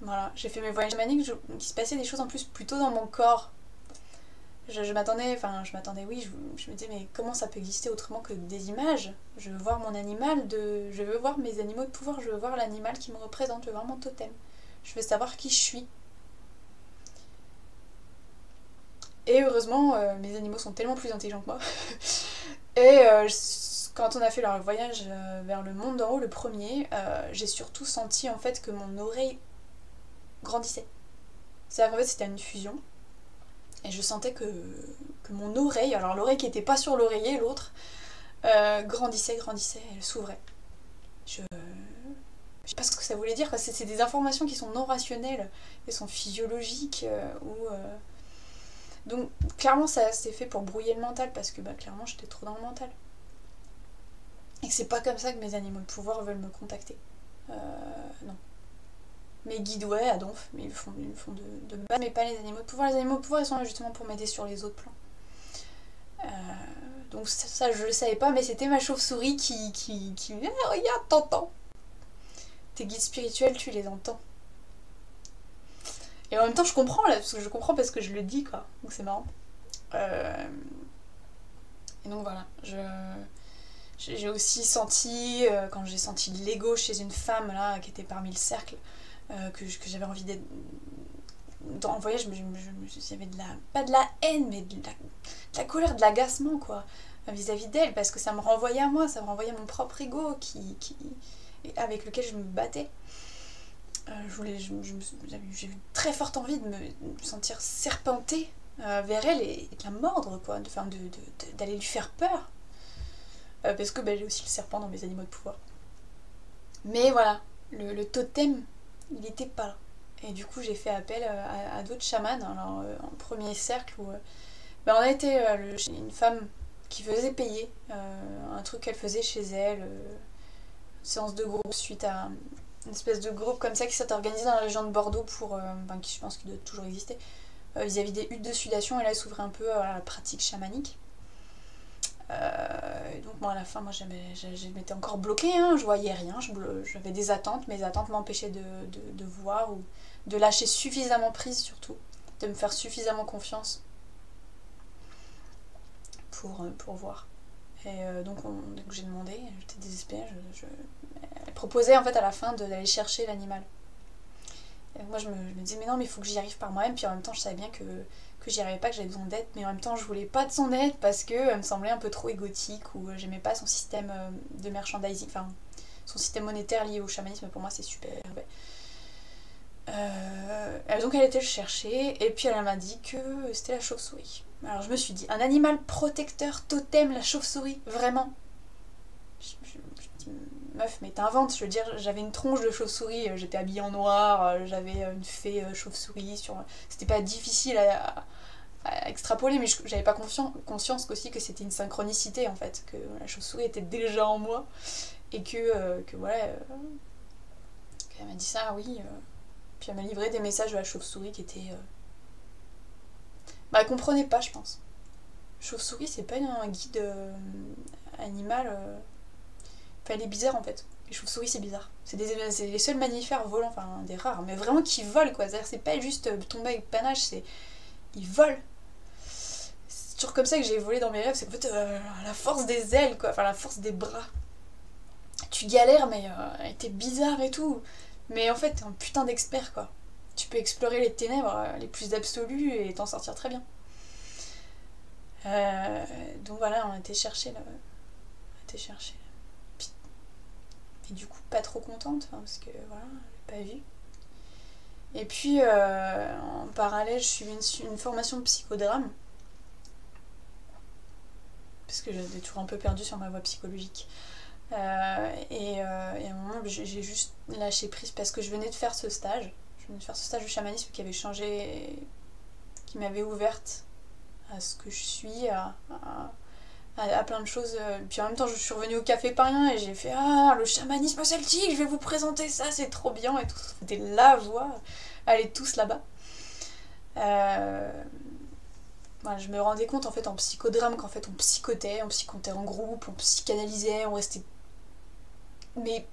voilà, j'ai fait mes voyages chamaniques, il se passait des choses en plus plutôt dans mon corps. Je m'attendais, oui, je me disais, mais comment ça peut exister autrement que des images? Je veux voir mon animal, je veux voir mes animaux de pouvoir, je veux voir l'animal qui me représente, je veux voir mon totem. Je veux savoir qui je suis. Et heureusement, mes animaux sont tellement plus intelligents que moi. Et quand on a fait le voyage vers le monde d'en haut, le premier, j'ai surtout senti en fait que mon oreille grandissait. C'est-à-dire qu'en fait c'était une fusion. Et je sentais que mon oreille, alors l'oreille qui était pas sur l'oreiller, l'autre, grandissait, elle s'ouvrait. Je sais pas ce que ça voulait dire, c'est des informations qui sont non rationnelles, qui sont physiologiques, donc clairement ça s'est fait pour brouiller le mental, parce que clairement j'étais trop dans le mental. Et que c'est pas comme ça que mes animaux de pouvoir veulent me contacter. Non. Mes guides, ouais, à donf, mais ils le font de base, mais pas les animaux de pouvoir. Les animaux de pouvoir, ils sont là justement pour m'aider sur les autres plans. Donc ça, je le savais pas, mais c'était ma chauve-souris qui me dit ah, regarde, t'entends. Tes guides spirituels, tu les entends. Et en même temps, je comprends, là, parce que je le dis, quoi. Donc c'est marrant. Et donc voilà, j'ai aussi senti, quand j'ai senti de l'ego chez une femme, là, qui était parmi le cercle, que j'avais envie d'être... En voyage, j'avais pas de la haine, mais de la colère, de l'agacement, quoi, vis-à-vis d'elle, parce que ça me renvoyait à moi, ça me renvoyait à mon propre ego avec lequel je me battais. J'ai eu très forte envie de me sentir serpenter vers elle et de la mordre, quoi, d'aller lui faire peur. Parce que j'ai aussi le serpent dans mes animaux de pouvoir. Mais voilà, le totem, il n'était pas là. Et du coup, j'ai fait appel à d'autres chamans. Alors, en premier cercle, où Ben, on a été chez une femme qui faisait payer un truc qu'elle faisait chez elle, une séance de groupe suite à une espèce de groupe comme ça qui s'est organisé dans la région de Bordeaux pour, qui je pense qu'il doit toujours exister, vis-à-vis des huttes de sudation, et là elle s'ouvrait un peu à la pratique chamanique. Donc moi à la fin, moi je m'étais encore bloquée, hein, je voyais rien, j'avais des attentes, mes attentes m'empêchaient de voir ou de lâcher suffisamment prise surtout, de me faire suffisamment confiance pour voir. Et donc j'ai demandé, j'étais désespérée, elle proposait en fait à la fin d'aller chercher l'animal. Et moi je me disais mais non mais il faut que j'y arrive par moi-même, puis en même temps je savais bien que j'y arrivais pas, que j'avais besoin d'aide, mais en même temps je voulais pas de son aide parce qu'elle me semblait un peu trop égotique ou j'aimais pas son système de merchandising, enfin son système monétaire lié au chamanisme, pour moi c'est super. Donc elle était le chercher et puis elle m'a dit que c'était la chauve-souris. Alors je me suis dit, un animal protecteur totem, la chauve-souris, vraiment. Je me dis, meuf, mais t'inventes, je veux dire, j'avais une tronche de chauve-souris, j'étais habillée en noir, j'avais une fée chauve-souris sur... C'était pas difficile à extrapoler, mais j'avais pas conscience aussi que c'était une synchronicité en fait, que la chauve-souris était déjà en moi et que voilà, qu'elle m'a dit ça, oui. Puis elle m'a livré des messages de la chauve-souris qui étaient... Bah elle comprenait pas, je pense. Chauve-souris, c'est pas un guide animal... Enfin, elle est bizarre en fait. Les chauves-souris, c'est bizarre. C'est les seuls mammifères volants, enfin des rares, mais vraiment qui volent quoi. C'est-à-dire c'est pas juste tomber avec panache, c'est... Ils volent. C'est toujours comme ça que j'ai volé dans mes rêves, c'est qu'en fait, la force des ailes quoi, enfin la force des bras. Tu galères, mais elle était bizarre et tout. Mais en fait, t'es un putain d'expert quoi. Tu peux explorer les ténèbres les plus absolues et t'en sortir très bien. Donc voilà, on a été chercher. Et du coup, pas trop contente, hein, parce que voilà, je l'ai pas vu. Et puis, en parallèle, je suivais une formation de psychodrame. Parce que j'étais toujours un peu perdue sur ma voie psychologique. Et à un moment, j'ai juste lâché prise parce que je venais de faire ce stage. Je venais de faire ce stage de chamanisme qui avait changé, qui m'avait ouverte à ce que je suis, à plein de choses. Puis en même temps, je suis revenue au café Parisien et j'ai fait ah, le chamanisme celtique, je vais vous présenter ça, c'est trop bien et tout. C'était la voix. Allez tous là-bas. Voilà, je me rendais compte en fait en psychodrame qu'en fait on psychotait en groupe, on psychanalysait, on restait mais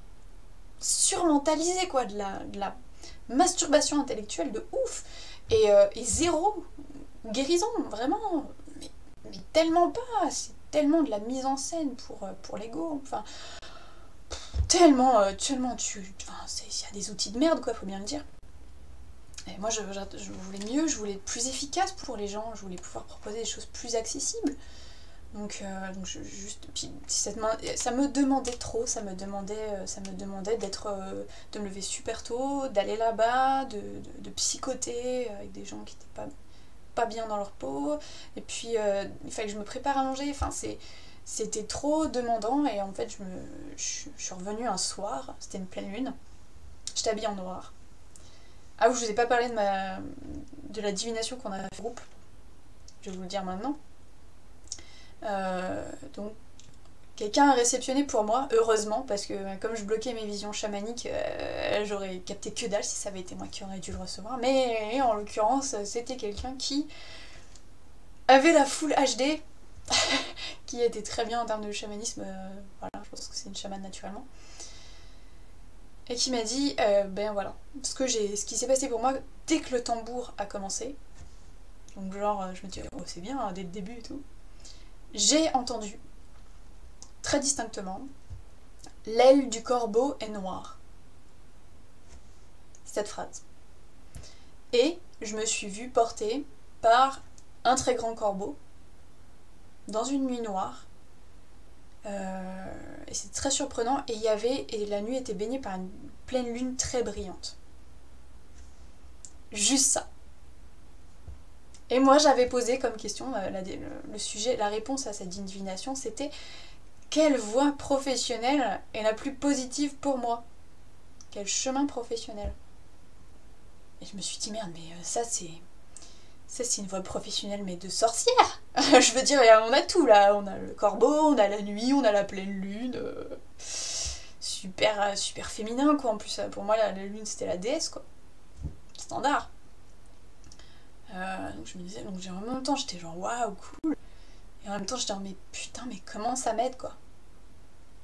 surmentalisé quoi, de la masturbation intellectuelle de ouf et zéro guérison vraiment, mais tellement pas, c'est tellement de la mise en scène pour l'ego, enfin tellement enfin il y a des outils de merde quoi, faut bien le dire. Et moi je voulais mieux, je voulais être plus efficace pour les gens, je voulais pouvoir proposer des choses plus accessibles. Donc puis ça me demandait trop, ça me demandait d'être, de me lever super tôt, d'aller là-bas, de psychoter avec des gens qui n'étaient pas bien dans leur peau, et puis il fallait que je me prépare à manger, enfin c'était trop demandant, et en fait je suis revenue un soir, c'était une pleine lune, j'étais habillée en noir. Ah oui, je vous ai pas parlé de la divination qu'on a fait au groupe, je vais vous le dire maintenant. Donc quelqu'un a réceptionné pour moi, heureusement, parce que comme je bloquais mes visions chamaniques, j'aurais capté que dalle si ça avait été moi qui aurais dû le recevoir, mais en l'occurrence c'était quelqu'un qui avait la full HD qui était très bien en termes de chamanisme, voilà, je pense que c'est une chamane naturellement, et qui m'a dit ben voilà, ce qui s'est passé pour moi dès que le tambour a commencé, donc genre je me dis oh c'est bien hein, dès le début et tout. J'ai entendu très distinctement l'aile du corbeau est noire. Cette phrase. Et je me suis vue portée par un très grand corbeau dans une nuit noire. Et c'est très surprenant. Et la nuit était baignée par une pleine lune très brillante. Juste ça. Et moi j'avais posé comme question, le sujet, la réponse à cette divination, c'était quelle voie professionnelle est la plus positive pour moi? Quel chemin professionnel? Et je me suis dit merde, mais ça Ça, c'est une voie professionnelle, mais de sorcière. Je veux dire, on a tout là. On a le corbeau, on a la nuit, on a la pleine lune. Super, super féminin, quoi. En plus, pour moi, la lune, c'était la déesse, quoi. Standard. Donc je me disais, donc en même temps, j'étais genre, waouh, cool. Et en même temps, j'étais genre, mais putain, mais comment ça m'aide, quoi.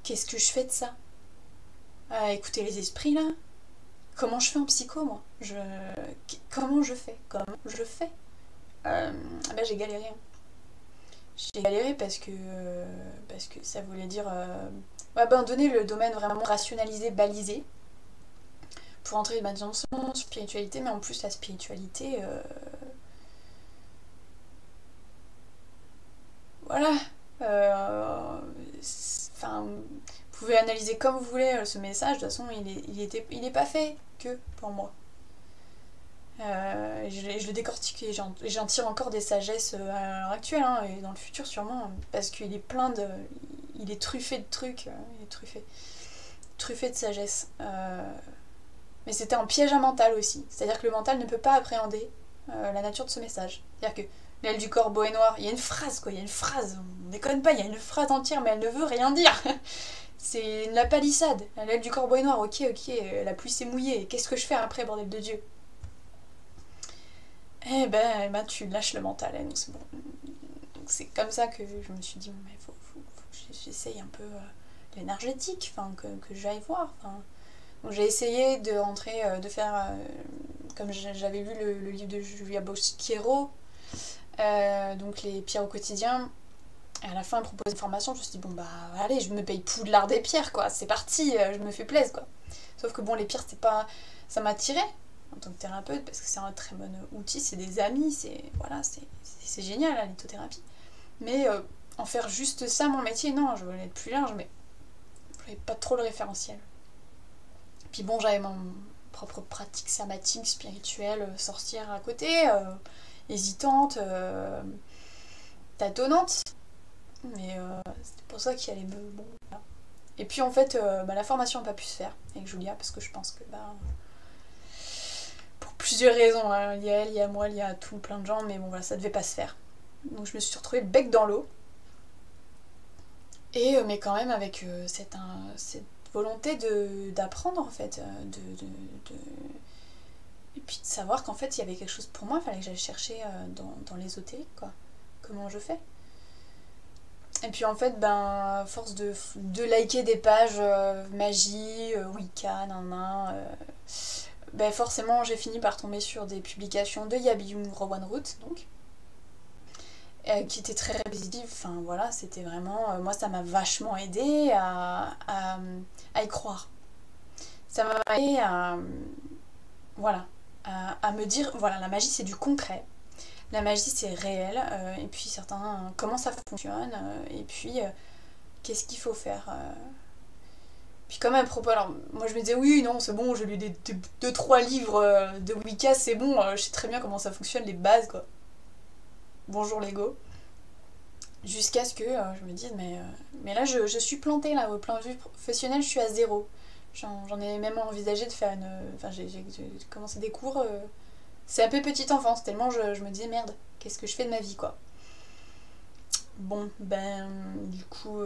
Qu'est-ce que je fais de ça? Écouter les esprits, là. Comment je fais en psycho, moi? Comment je fais? Ben, j'ai galéré. J'ai galéré parce que ça voulait dire abandonner le domaine vraiment rationalisé, balisé, pour entrer non seulement en spiritualité, mais en plus la spiritualité, voilà. Enfin, vous pouvez analyser comme vous voulez ce message, de toute façon il est pas fait que pour moi. Je le décortique et j'en tire encore des sagesses à l'heure actuelle, hein, et dans le futur sûrement, parce qu'il est plein de... Il est truffé de trucs, il est truffé de sagesse. Mais c'était un piège à mental aussi, c'est-à-dire que le mental ne peut pas appréhender la nature de ce message. C'est-à-dire que l'aile du corbeau est noire, il y a une phrase, quoi, il y a une phrase, on déconne pas, il y a une phrase entière, mais elle ne veut rien dire. C'est la palissade, l'aile du corbeau est noire, ok, la pluie s'est mouillée, qu'est-ce que je fais après, bordel de Dieu? Eh ben, tu lâches le mental, hein, donc c'est bon. Donc c'est comme ça que je me suis dit, mais faut que j'essaye un peu l'énergétique, enfin, que j'aille voir. Enfin. Donc j'ai essayé de rentrer, de faire, comme j'avais lu le livre de Julia Bosquero, donc les pierres au quotidien. Et à la fin, elle propose une formation, je me suis dit, bon bah allez, je me paye Poudlard des pierres, quoi, c'est parti, je me fais plaisir, quoi. Sauf que bon, les pierres, c'est pas... ça m'attirait en tant que thérapeute, parce que c'est un très bon outil, c'est des amis, c'est génial, la lithothérapie. Mais en faire juste ça, mon métier, non, je voulais être plus large, mais je n'avais pas trop le référentiel. Puis bon, j'avais mon propre pratique sabbatique, spirituelle, sorcière à côté, hésitante, tâtonnante, mais c'était pour ça qu'il allait me... Bon, voilà. Et puis en fait, la formation n'a pas pu se faire avec Julia, parce que je pense que... pour plusieurs raisons, hein. Il y a elle, il y a moi, il y a tout plein de gens, mais bon voilà, ça devait pas se faire. Donc je me suis retrouvée le bec dans l'eau. Et mais quand même avec cette volonté d'apprendre en fait, et puis de savoir qu'en fait il y avait quelque chose pour moi, il fallait que j'aille chercher dans l'ésotérique, quoi. Comment je fais? Et puis en fait, à force de liker des pages magie, Wicca, forcément j'ai fini par tomber sur des publications de Yabiyum Rowanroot, donc, qui étaient très répétitives. Enfin voilà, c'était vraiment... moi ça m'a vachement aidé à y croire. Ça m'a aidé voilà, à me dire, voilà, la magie c'est du concret. La magie c'est réel, et puis comment ça fonctionne, et puis qu'est-ce qu'il faut faire. Puis quand même à propos, alors moi je me disais oui, non, c'est bon, j'ai lu 2-3 livres de Wicca, c'est bon, je sais très bien comment ça fonctionne, les bases, quoi. Bonjour Lego. Jusqu'à ce que je me dise, mais là je suis plantée, là, au plan de vue professionnel, je suis à zéro. J'en ai même envisagé de faire une... Enfin, j'ai commencé des cours... c'est un peu petite enfance, tellement je me disais, merde, qu'est-ce que je fais de ma vie, quoi. Bon, du coup...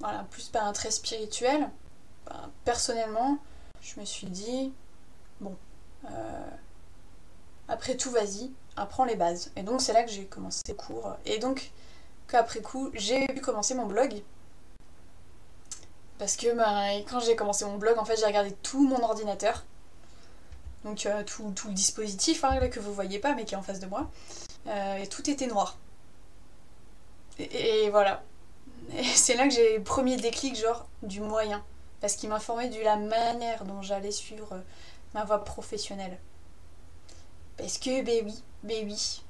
voilà, plus par un trait spirituel, personnellement, je me suis dit, bon, après tout, vas-y, apprends les bases. Et donc c'est là que j'ai commencé les cours. Et donc, qu'après coup, j'ai pu commencer mon blog. Parce que quand j'ai commencé mon blog, en fait, j'ai regardé tout mon ordinateur. Donc tout le dispositif, hein, là, que vous voyez pas, mais qui est en face de moi. Et tout était noir. Et voilà. Et c'est là que j'ai le premier déclic, genre, du moyen. Parce qu'il m'informait de la manière dont j'allais suivre ma voie professionnelle. Parce que, oui.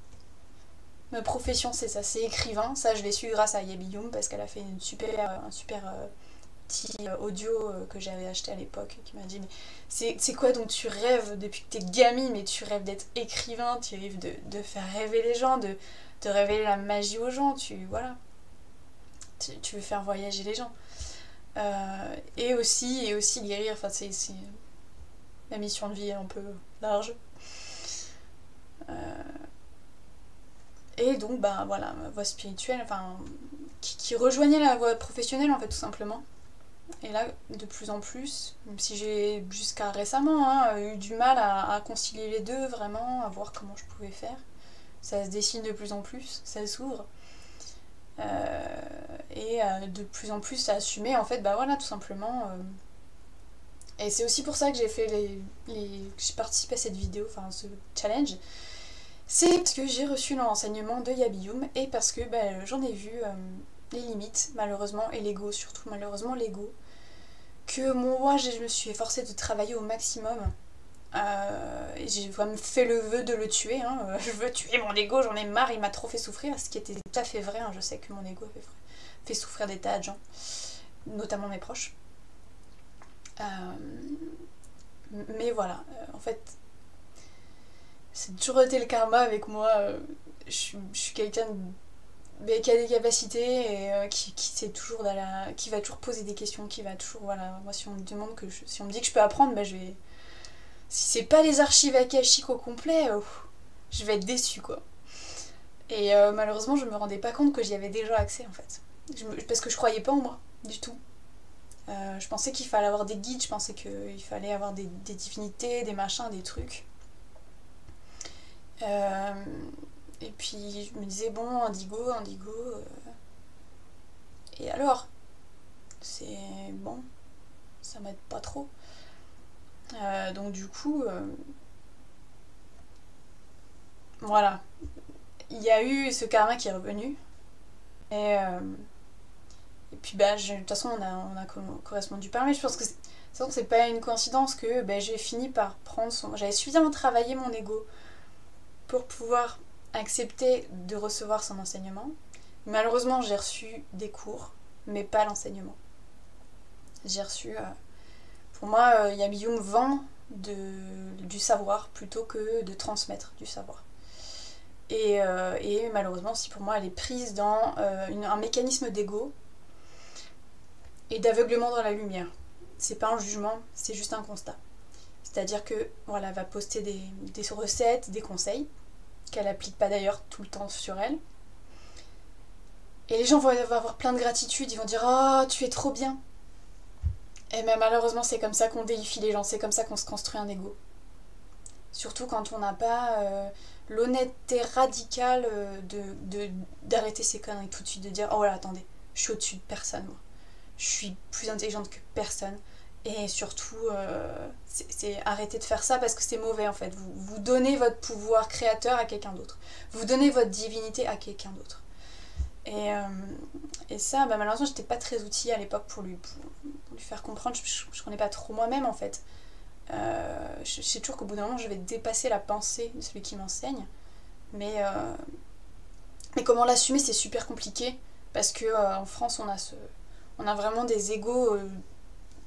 Ma profession, c'est ça, c'est écrivain. Ça, je l'ai su grâce à Yabiyum, parce qu'elle a fait un super petit audio que j'avais acheté à l'époque, qui m'a dit, mais c'est quoi donc tu rêves depuis que t'es gamine, mais tu rêves d'être écrivain, tu rêves de faire rêver les gens, de révéler la magie aux gens, voilà. Tu veux faire voyager les gens. Et aussi guérir, enfin ma mission de vie est un peu large. Et donc, bah voilà, ma voie spirituelle, enfin, qui rejoignait la voie professionnelle, en fait, tout simplement. Et là, de plus en plus, même si j'ai jusqu'à récemment eu du mal à concilier les deux, vraiment, à voir comment je pouvais faire. Ça se dessine de plus en plus, ça s'ouvre. Et de plus en plus à assumer, en fait, bah voilà, tout simplement. Et c'est aussi pour ça que j'ai fait j'ai participé à cette vidéo, enfin, ce challenge. C'est parce que j'ai reçu l'enseignement de Yabiyum et parce que bah, j'en ai vu les limites, malheureusement, et l'ego, surtout malheureusement l'ego. Que moi, je me suis efforcée de travailler au maximum. Et j'ai vraiment fait le vœu de le tuer. Hein. Je veux tuer mon ego, j'en ai marre, il m'a trop fait souffrir, ce qui était tout à fait vrai. Hein. Je sais que mon ego fait souffrir des tas de gens, notamment mes proches. Mais voilà, en fait, c'est toujours été le karma avec moi. Je suis quelqu'un qui a des capacités et sait toujours qui va toujours poser des questions, qui va toujours, voilà, moi si on me demande si on me dit que je peux apprendre, bah je vais, si c'est pas les archives akashiques au complet, je vais être déçue quoi. Et malheureusement je me rendais pas compte que j'y avais déjà accès en fait, parce que je croyais pas en moi du tout. Je pensais qu'il fallait avoir des guides, je pensais qu'il fallait avoir des divinités, des machins, des trucs. Et puis je me disais bon, indigo, et alors c'est bon, ça m'aide pas trop. Donc du coup, voilà, il y a eu ce karma qui est revenu. Et puis bah, de toute façon on a correspondu par mail. Je pense que c'est pas une coïncidence que bah, j'ai fini par prendre j'avais suffisamment travaillé mon ego pour pouvoir accepter de recevoir son enseignement. Malheureusement j'ai reçu des cours, mais pas l'enseignement. J'ai reçu... pour moi, Yabiyum vend du savoir plutôt que de transmettre du savoir. Et malheureusement, si pour moi elle est prise dans un mécanisme d'ego et d'aveuglement dans la lumière. C'est pas un jugement, c'est juste un constat. C'est-à-dire que voilà, elle va poster des recettes, des conseils, qu'elle applique pas d'ailleurs tout le temps sur elle. Et les gens vont avoir plein de gratitude, ils vont dire « Oh, tu es trop bien !» Et mais malheureusement, c'est comme ça qu'on déifie les gens, c'est comme ça qu'on se construit un ego. Surtout quand on n'a pas l'honnêteté radicale d'arrêter ses conneries tout de suite, de dire « Oh là, attendez, je suis au-dessus de personne, moi. Je suis plus intelligente que personne. » Et surtout, c'est arrêter de faire ça parce que c'est mauvais en fait. Vous donnez votre pouvoir créateur à quelqu'un d'autre. Vous donnez votre divinité à quelqu'un d'autre. Et ça, bah, malheureusement, j'étais pas très outillée à l'époque pour lui faire comprendre. Je connais pas trop moi-même en fait. Je sais toujours qu'au bout d'un moment, je vais dépasser la pensée de celui qui m'enseigne. Mais comment l'assumer, c'est super compliqué. Parce que en France, on a vraiment des égos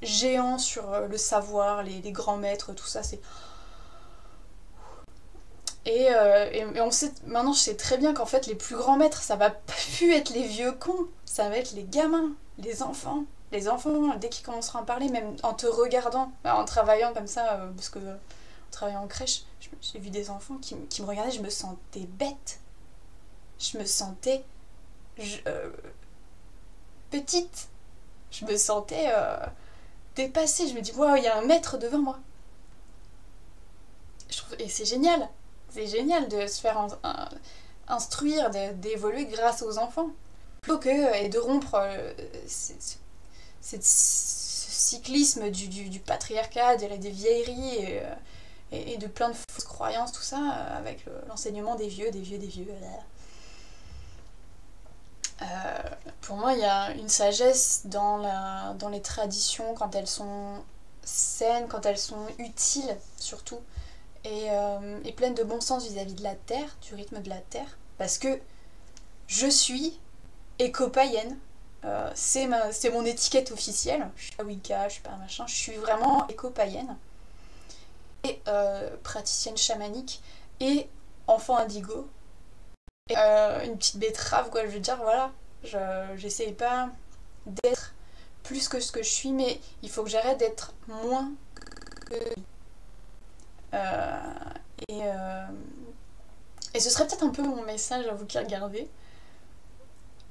géants sur le savoir, les grands maîtres, tout ça. Et on sait, maintenant je sais très bien qu'en fait les plus grands maîtres ça va plus être les vieux cons, ça va être les gamins, les enfants. Les enfants, dès qu'ils commenceront à parler, même en te regardant, en travaillant comme ça, parce que en travaillant en crèche, j'ai vu des enfants qui me regardaient, je me sentais bête. Je me sentais petite. Je me sentais dépassée. Je me dis, waouh, il y a un maître devant moi. Et c'est génial. C'est génial de se faire instruire, d'évoluer grâce aux enfants. Plutôt que et de rompre ce cyclisme du patriarcat, des vieilleries et de plein de fausses croyances, tout ça, avec l'enseignement des vieux. Pour moi, il y a une sagesse dans les traditions quand elles sont saines, quand elles sont utiles surtout. Et pleine de bon sens vis-à-vis de la terre, du rythme de la terre, parce que je suis éco-païenne, c'est mon étiquette officielle, je suis pas Wicca, je suis pas un machin, je suis vraiment éco-païenne, et praticienne chamanique, et enfant indigo, et une petite betterave, quoi, je veux dire, voilà, j'essaye pas d'être plus que ce que je suis, mais il faut que j'arrête d'être moins que Euh, et, euh, et ce serait peut-être un peu mon message à vous qui regardez.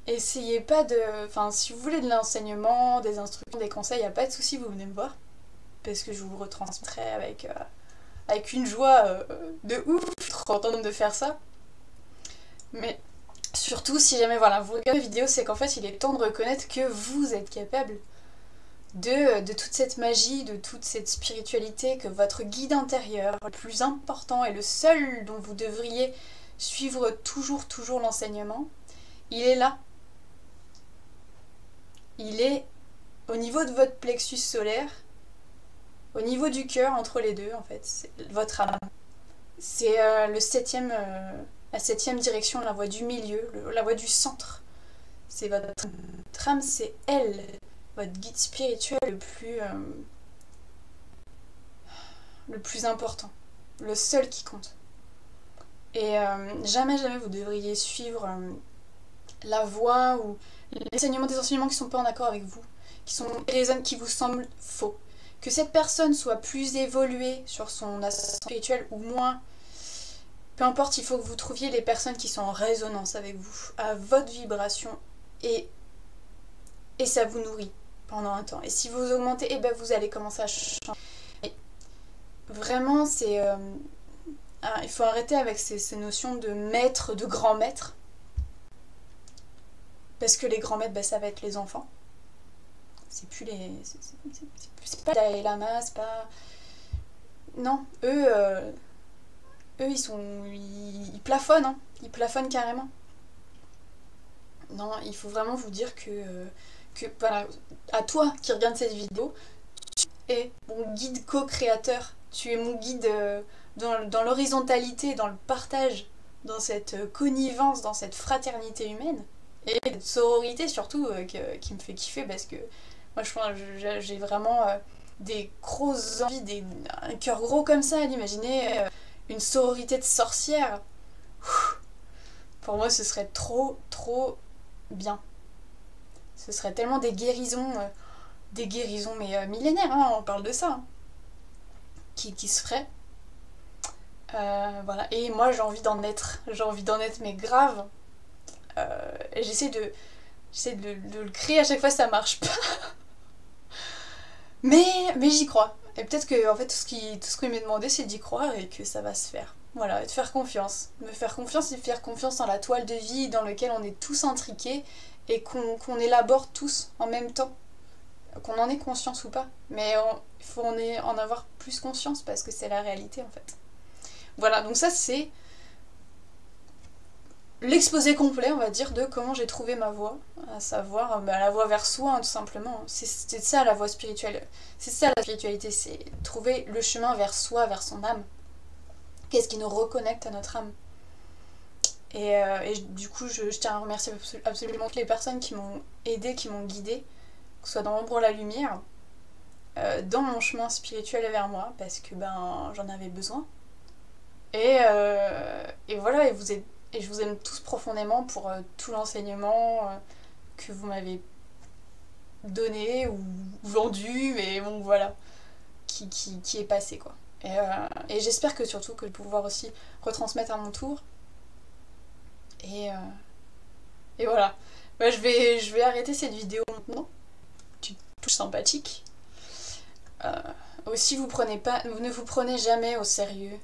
Essayez pas de... Enfin, si vous voulez de l'enseignement, des instructions, des conseils, y a pas de souci, vous venez me voir. Parce que je vous retransmettrai avec une joie de ouf, trop contente de faire ça. Mais surtout, si jamais voilà, vous regardez la vidéo, c'est qu'en fait, il est temps de reconnaître que vous êtes capable de toute cette magie, de toute cette spiritualité, que votre guide intérieur, le plus important et le seul dont vous devriez suivre toujours l'enseignement, il est là. Il est au niveau de votre plexus solaire, au niveau du cœur, entre les deux, en fait. C'est votre âme. C'est la septième direction, la voie du milieu, la voie du centre. C'est votre âme, c'est elle, votre guide spirituel le plus important, le seul qui compte. Et jamais vous devriez suivre la voie ou l'enseignement des enseignements qui ne sont pas en accord avec vous, qui vous semblent faux. Que cette personne soit plus évoluée sur son ascension spirituelle ou moins, peu importe, il faut que vous trouviez les personnes qui sont en résonance avec vous, à votre vibration, et ça vous nourrit pendant un temps. Et si vous augmentez, vous allez commencer à changer. Et vraiment, il faut arrêter avec ces notions de maître, de grand maître. Parce que les grands maîtres, ça va être les enfants. C'est plus les... C'est pas Dalai Lama, c'est pas... Non, eux, ils plafonnent, hein. Ils plafonnent carrément. Non, il faut vraiment vous dire que voilà, à toi qui regarde cette vidéo, tu es mon guide co-créateur. Tu es mon guide dans l'horizontalité, dans le partage, dans cette connivence, dans cette fraternité humaine. Et cette sororité surtout qui me fait kiffer parce que moi je pense j'ai vraiment des grosses envies, un cœur gros comme ça, d'imaginer une sororité de sorcières. Pour moi ce serait trop bien. Ce serait tellement des guérisons mais millénaires, hein, on parle de ça, hein, qui se feraient. Voilà. Et moi j'ai envie d'en être mais grave. Et j'essaie de le créer à chaque fois, ça marche pas. mais j'y crois. Et peut-être que en fait tout ce qu'il m'est demandé c'est d'y croire et que ça va se faire. Voilà, et de faire confiance. Me faire confiance et faire confiance dans la toile de vie dans laquelle on est tous intriqués et qu'on élabore tous en même temps. Qu'on en ait conscience ou pas. Mais il faut en avoir plus conscience parce que c'est la réalité en fait. Voilà, donc ça c'est l'exposé complet, on va dire, de comment j'ai trouvé ma voie, à savoir la voie vers soi, hein, tout simplement. C'est ça la voie spirituelle. C'est ça la spiritualité, c'est trouver le chemin vers soi, vers son âme. Qu'est-ce qui nous reconnecte à notre âme. Et du coup, je tiens à remercier absolument toutes les personnes qui m'ont aidée, qui m'ont guidée, que ce soit dans l'ombre ou la lumière, dans mon chemin spirituel vers moi, parce que j'en avais besoin. Et voilà, et je vous aime tous profondément pour tout l'enseignement que vous m'avez donné ou vendu, mais bon voilà, qui est passé quoi. Et j'espère que surtout que je vais pouvoir aussi retransmettre à mon tour. Et voilà. Je vais arrêter cette vidéo maintenant. Tu touches sympathique. Aussi, vous ne vous prenez jamais au sérieux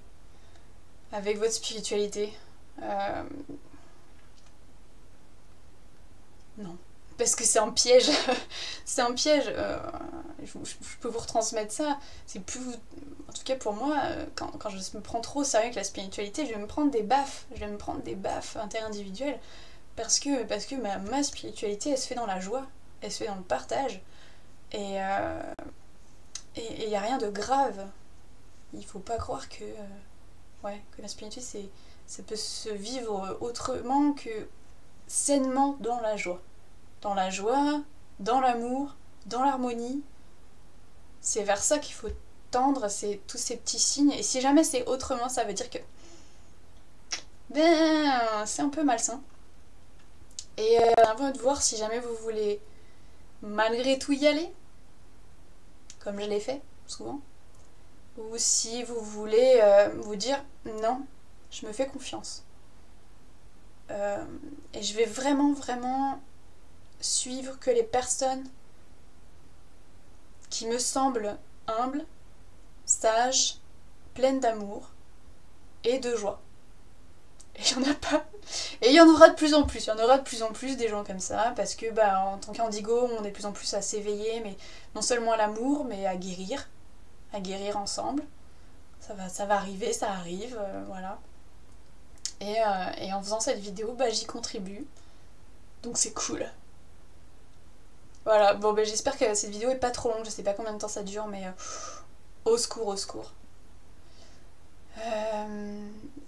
avec votre spiritualité. Non. Parce que c'est un piège. C'est un piège. Je peux vous retransmettre ça. C'est plus... En tout cas pour moi, quand je me prends trop au sérieux avec la spiritualité, je vais me prendre des baffes. Je vais me prendre des baffes interindividuelles. Parce que ma spiritualité, elle se fait dans la joie. Elle se fait dans le partage. Et il n'y a rien de grave. Il faut pas croire que la spiritualité, ça peut se vivre autrement que sainement dans la joie. Dans la joie, dans l'amour, dans l'harmonie. C'est vers ça qu'il faut tendre, c'est tous ces petits signes. Et si jamais c'est autrement, ça veut dire que c'est un peu malsain. Et à vous de voir si jamais vous voulez malgré tout y aller, comme je l'ai fait souvent, ou si vous voulez vous dire non, je me fais confiance. Et je vais vraiment, vraiment suivre que les personnes qui me semblent humbles, sages, pleines d'amour et de joie. Et il n'y en a pas. Et il y en aura de plus en plus. Il y en aura de plus en plus des gens comme ça, parce que en tant qu'indigo, on est de plus en plus à s'éveiller, mais non seulement à l'amour, mais à guérir ensemble. Ça va arriver, ça arrive, voilà. Et en faisant cette vidéo, j'y contribue. Donc c'est cool. Voilà, bon j'espère que cette vidéo est pas trop longue, je sais pas combien de temps ça dure, mais au secours, au secours.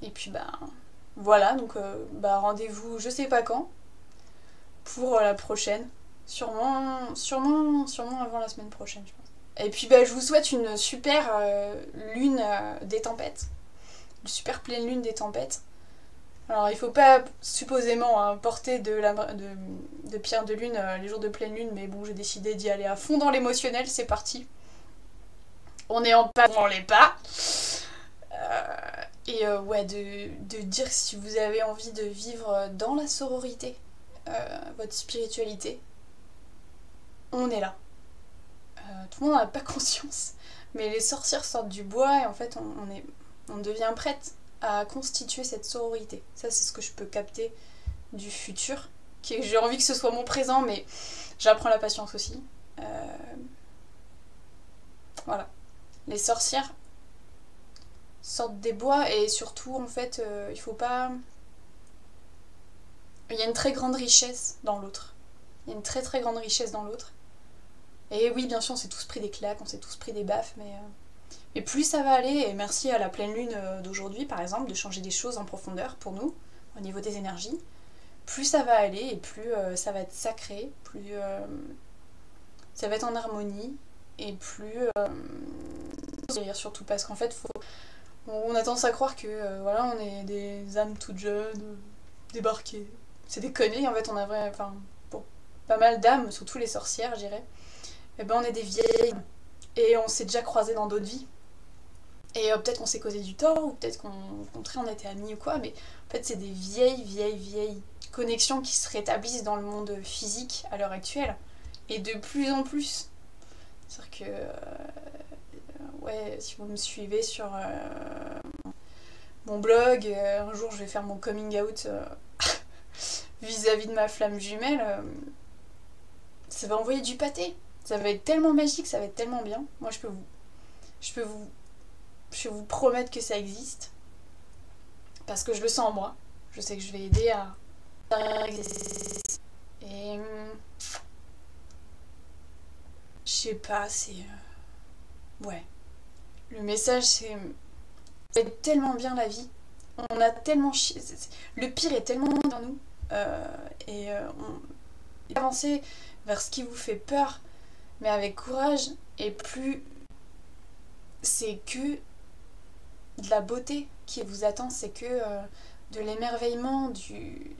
Et puis voilà, donc rendez-vous je sais pas quand pour la prochaine. Sûrement avant la semaine prochaine, je pense. Et puis je vous souhaite une super lune des tempêtes. Une super pleine lune des tempêtes. Alors il faut pas supposément porter de pierre de lune les jours de pleine lune, mais bon j'ai décidé d'y aller à fond dans l'émotionnel, c'est parti. On est en pas, on l'est pas. De dire si vous avez envie de vivre dans la sororité, votre spiritualité, on est là. Tout le monde n'en a pas conscience, mais les sorcières sortent du bois et en fait on devient prête à constituer cette sororité. Ça c'est ce que je peux capter du futur, j'ai envie que ce soit mon présent, mais j'apprends la patience aussi. Voilà. Les sorcières sortent des bois et surtout en fait il faut pas... Il y a une très grande richesse dans l'autre. Il y a une très très grande richesse dans l'autre. Et oui bien sûr on s'est tous pris des claques, on s'est tous pris des baffes, mais plus ça va aller, et merci à la pleine lune d'aujourd'hui par exemple de changer des choses en profondeur pour nous, au niveau des énergies, plus ça va aller et plus ça va être sacré, plus ça va être en harmonie, et plus... surtout parce qu'en fait on a tendance à croire que voilà on est des âmes toutes jeunes, débarquées. C'est des conneries en fait, on a pas mal d'âmes, surtout les sorcières je dirais. Et on est des vieilles et on s'est déjà croisés dans d'autres vies. Et peut-être qu'on s'est causé du tort, ou peut-être qu'au contraire on était amis ou quoi, mais en fait c'est des vieilles connexions qui se rétablissent dans le monde physique à l'heure actuelle. Et de plus en plus. C'est-à-dire que si vous me suivez sur mon blog, un jour je vais faire mon coming out vis-à-vis de ma flamme jumelle, ça va envoyer du pâté. Ça va être tellement magique, ça va être tellement bien. Moi je peux vous promettre que ça existe. Parce que je le sens en moi. Je sais que je vais aider à exister. Et je sais pas, c'est... Ouais. Le message c'est... C'est tellement bien la vie. On a tellement chié. Le pire est tellement dans nous. On avancer vers ce qui vous fait peur, mais avec courage, et plus c'est que de la beauté qui vous attend, c'est que de l'émerveillement,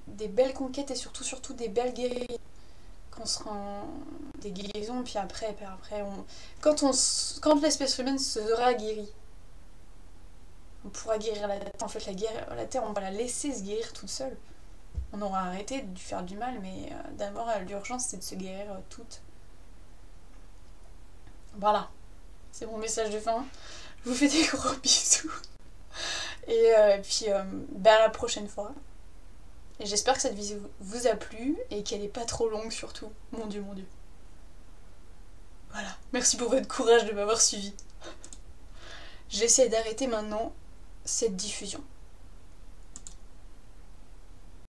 des belles conquêtes et surtout des belles guérisons. Qu'on se rend des guérisons, puis après quand l'espèce humaine sera guérie, on pourra guérir la Terre. En fait, la Terre, on va la laisser se guérir toute seule. On aura arrêté de lui faire du mal, mais d'abord, l'urgence, c'est de se guérir toute. Voilà. C'est mon message de fin. Je vous fais des gros bisous. Et puis, à la prochaine fois. Et j'espère que cette vidéo vous a plu et qu'elle n'est pas trop longue surtout. Mon Dieu, mon Dieu. Voilà. Merci pour votre courage de m'avoir suivi. J'essaie d'arrêter maintenant cette diffusion.